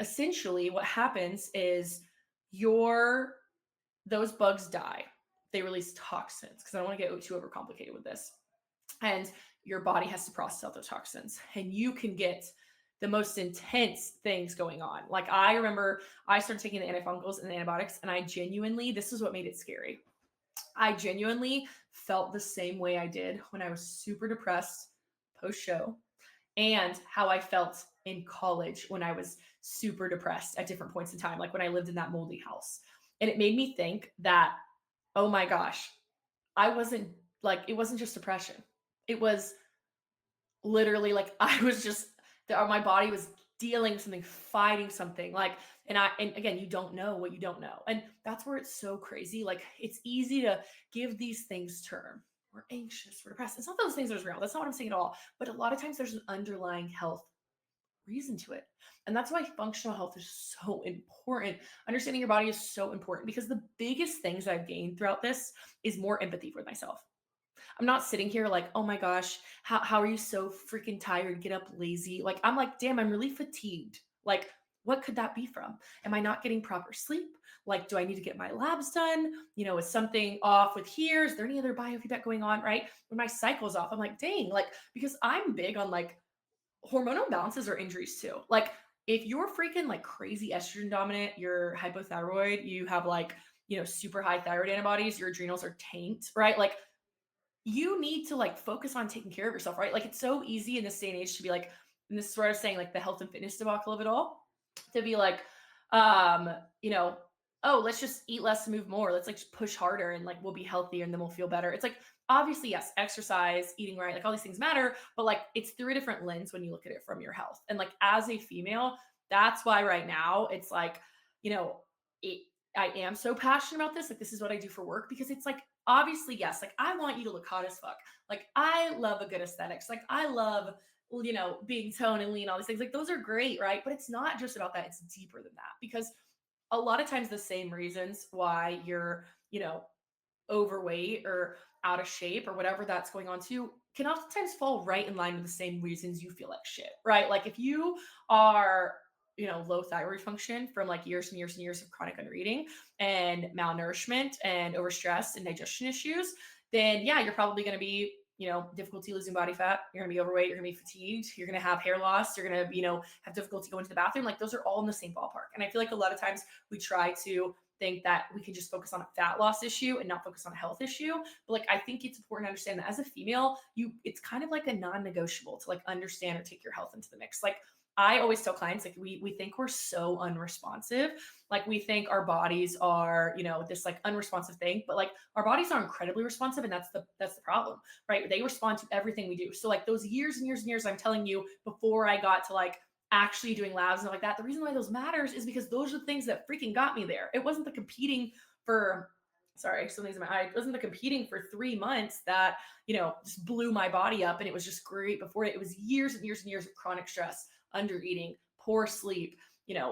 Essentially what happens is those bugs die. They release toxins, because I don't want to get too overcomplicated with this. And your body has to process out those toxins, and you can get the most intense things going on. Like, I remember I started taking the antifungals and the antibiotics, and this is what made it scary. I genuinely felt the same way I did when I was super depressed post show, and how I felt in college when I was super depressed at different points in time, like when I lived in that moldy house. And it made me think that, oh my gosh, I wasn't like, it wasn't just depression. It was literally like I was just my body was dealing with something, fighting something. Like, and again, you don't know what you don't know. And that's where it's so crazy. Like, it's easy to give these things term. We're anxious, we're depressed. It's not those things are real. That's not what I'm saying at all. But a lot of times there's an underlying health reason to it. And that's why functional health is so important. Understanding your body is so important because the biggest things I've gained throughout this is more empathy for myself. I'm not sitting here like, oh my gosh, how are you so freaking tired? Get up lazy. Like, I'm like, damn, I'm really fatigued. Like, what could that be from? Am I not getting proper sleep? Like, do I need to get my labs done? You know, is something off with here? Is there any other biofeedback going on? Right? When my cycle's off, I'm like, dang, like, because I'm big on like hormonal imbalances or injuries too. Like, if you're freaking like crazy estrogen dominant, you're hypothyroid, you have like, super high thyroid antibodies, your adrenals are tanked, right? Like, you need to like focus on taking care of yourself, right? Like, it's so easy in this day and age to be like, and this is where I was saying like the health and fitness debacle of it all, to be like, um, you know, oh, let's just eat less and move more. Let's like just push harder and like we'll be healthier and then we'll feel better. It's like, obviously, yes, exercise, eating right, like all these things matter, but like it's through a different lens when you look at it from your health. And like as a female, that's why right now it's like, you know, it, I am so passionate about this. Like, this is what I do for work because it's like, obviously, yes, like I want you to look hot as fuck. Like, I love a good aesthetics. Like, I love, being toned and lean, all these things. Like, those are great, right? But it's not just about that. It's deeper than that because a lot of times the same reasons why you're, overweight or out of shape or whatever that's going on too can oftentimes fall right in line with the same reasons you feel like shit, right? Like, if you are, low thyroid function from like years and years and years of chronic undereating and malnourishment and overstress and digestion issues, then yeah, you're probably going to be, difficulty losing body fat. You're going to be overweight. You're going to be fatigued. You're going to have hair loss. You're going to, have difficulty going to the bathroom. Like, those are all in the same ballpark. And I feel like a lot of times we try to think that we can just focus on a fat loss issue and not focus on a health issue. But like, I think it's important to understand that as a female, it's kind of like a non-negotiable to like understand or take your health into the mix. Like, I always tell clients, like, we think we're so unresponsive. Like, we think our bodies are, this like unresponsive thing, but like our bodies are incredibly responsive, and that's the problem, right? They respond to everything we do. So like those years and years and years I'm telling you before I got to like actually doing labs and stuff like that, the reason why those matters is because those are the things that freaking got me there. It wasn't the competing for, sorry, something's in my eye. It wasn't the competing for 3 months that, just blew my body up and it was just great before it. It was years and years and years of chronic stress, under eating, poor sleep,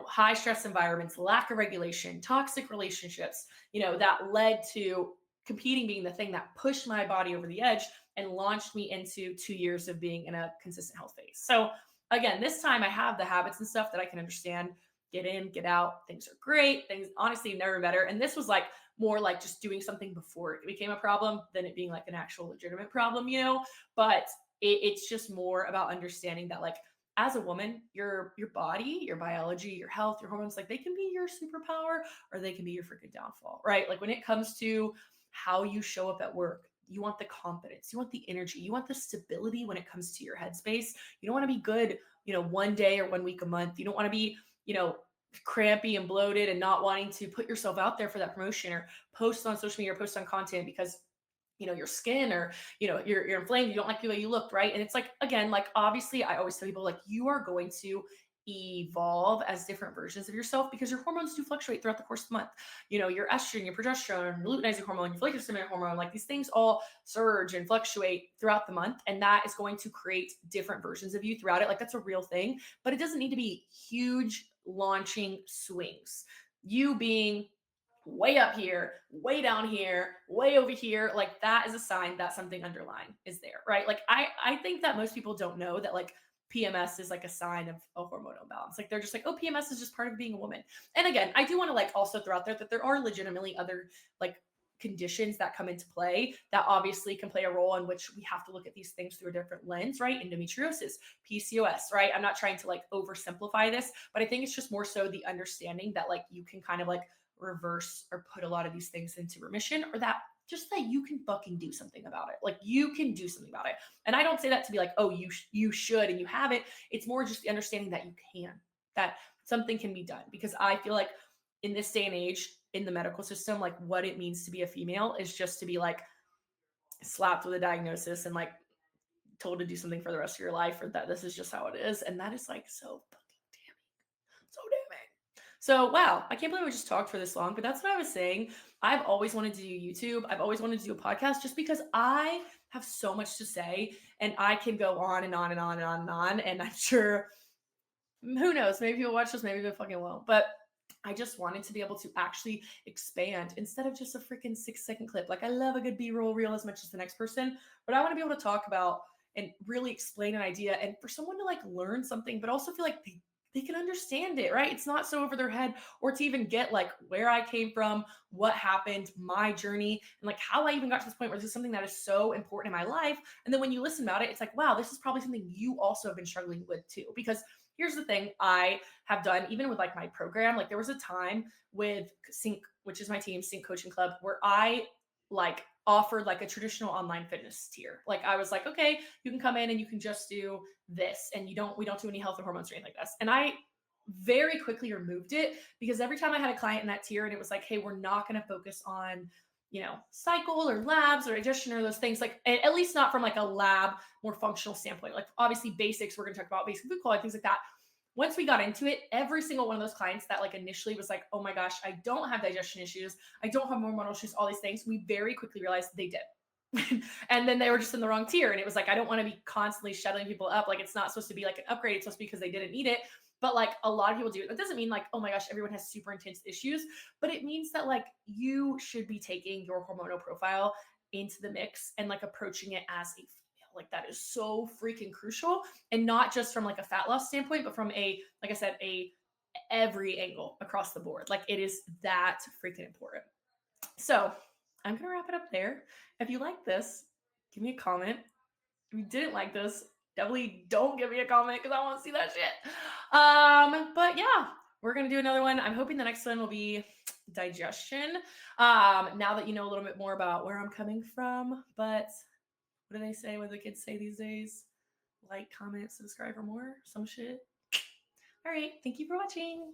high stress environments, lack of regulation, toxic relationships, that led to competing being the thing that pushed my body over the edge and launched me into 2 years of being in a consistent health phase. So again, this time I have the habits and stuff that I can understand. Get in, get out. Things are great. Things honestly never better. And this was like more like just doing something before it became a problem than it being like an actual legitimate problem, But it's just more about understanding that like as a woman, your body, your biology, your health, your hormones, like they can be your superpower or they can be your freaking downfall, right? Like when it comes to how you show up at work, you want the confidence, you want the energy, you want the stability when it comes to your headspace. You don't want to be good, one day or 1 week a month. You don't want to be, crampy and bloated and not wanting to put yourself out there for that promotion or post on social media or post on content because your skin or you're inflamed, you don't like the way you look, right? And it's like, again, like obviously I always tell people like you are going to evolve as different versions of yourself because your hormones do fluctuate throughout the course of the month. Your estrogen, your progesterone, luteinizing hormone, your follicular stimulating hormone, like these things all surge and fluctuate throughout the month, and that is going to create different versions of you throughout it. Like, that's a real thing, but it doesn't need to be huge launching swings. You being way up here, way down here, way over here, like that is a sign that something underlying is there, right? Like, I think that most people don't know that like PMS is like a sign of a hormonal imbalance. Like, they're just like, oh, PMS is just part of being a woman. And again, I do want to like also throw out there that there are legitimately other like conditions that come into play that obviously can play a role in which we have to look at these things through a different lens, right? Endometriosis, PCOS, right? I'm not trying to like oversimplify this, but I think it's just more so the understanding that like you can kind of like reverse or put a lot of these things into remission, or that just that you can fucking do something about it. Like, you can do something about it. And I don't say that to be like, oh, you should and you have it. It's more just the understanding that you can, that something can be done. Because I feel like in this day and age in the medical system, like what it means to be a female is just to be like slapped with a diagnosis and like told to do something for the rest of your life, or that this is just how it is. And that is like so fucking damning. So damning. So wow, I can't believe we just talked for this long, but that's what I was saying. I've always wanted to do YouTube. I've always wanted to do a podcast just because I have so much to say and I can go on and on and on and on and on. And I'm sure, who knows, maybe you'll watch this, maybe they fucking won't. But I just wanted to be able to actually expand instead of just a freaking 6-second clip. Like I love a good B-roll reel as much as the next person, but I want to be able to talk about and really explain an idea and for someone to like learn something, but also feel like they can understand it, right? It's not so over their head, or to even get like where I came from, what happened, my journey, and like how I even got to this point where this is something that is so important in my life. And then when you listen about it, it's like, wow, this is probably something you also have been struggling with too. Because here's the thing I have done, even with like my program, like there was a time with Sync, which is my team, Sync Coaching Club, where I like offered like a traditional online fitness tier. Like I was like, okay, you can come in and you can just do this, and we don't do any health or hormones or anything like this. And I very quickly removed it because every time I had a client in that tier and it was like, hey, we're not going to focus on, you know, cycle or labs or digestion or those things, like at least not from like a lab, more functional standpoint. Like obviously basics, we're going to talk about basic food quality, things like that. Once we got into it, every single one of those clients that like initially was like, oh my gosh, I don't have digestion issues, I don't have hormonal issues, all these things, we very quickly realized they did. And then they were just in the wrong tier. And it was like, I don't want to be constantly shuttling people up. Like it's not supposed to be like an upgrade. It's supposed to be because they didn't need it. But like a lot of people do. That doesn't mean like, oh my gosh, everyone has super intense issues, but it means that like you should be taking your hormonal profile into the mix and like approaching it as a female. Like that is so freaking crucial. And not just from like a fat loss standpoint, but from a, like I said, every angle across the board. Like it is that freaking important. So I'm going to wrap it up there. If you like this, give me a comment. If you didn't like this, definitely don't give me a comment because I want to see that shit. But yeah, we're going to do another one. I'm hoping the next one will be digestion. Now that you know a little bit more about where I'm coming from, but what do they say? What do the kids say these days? Like, comment, subscribe, or more? Some shit. All right. Thank you for watching.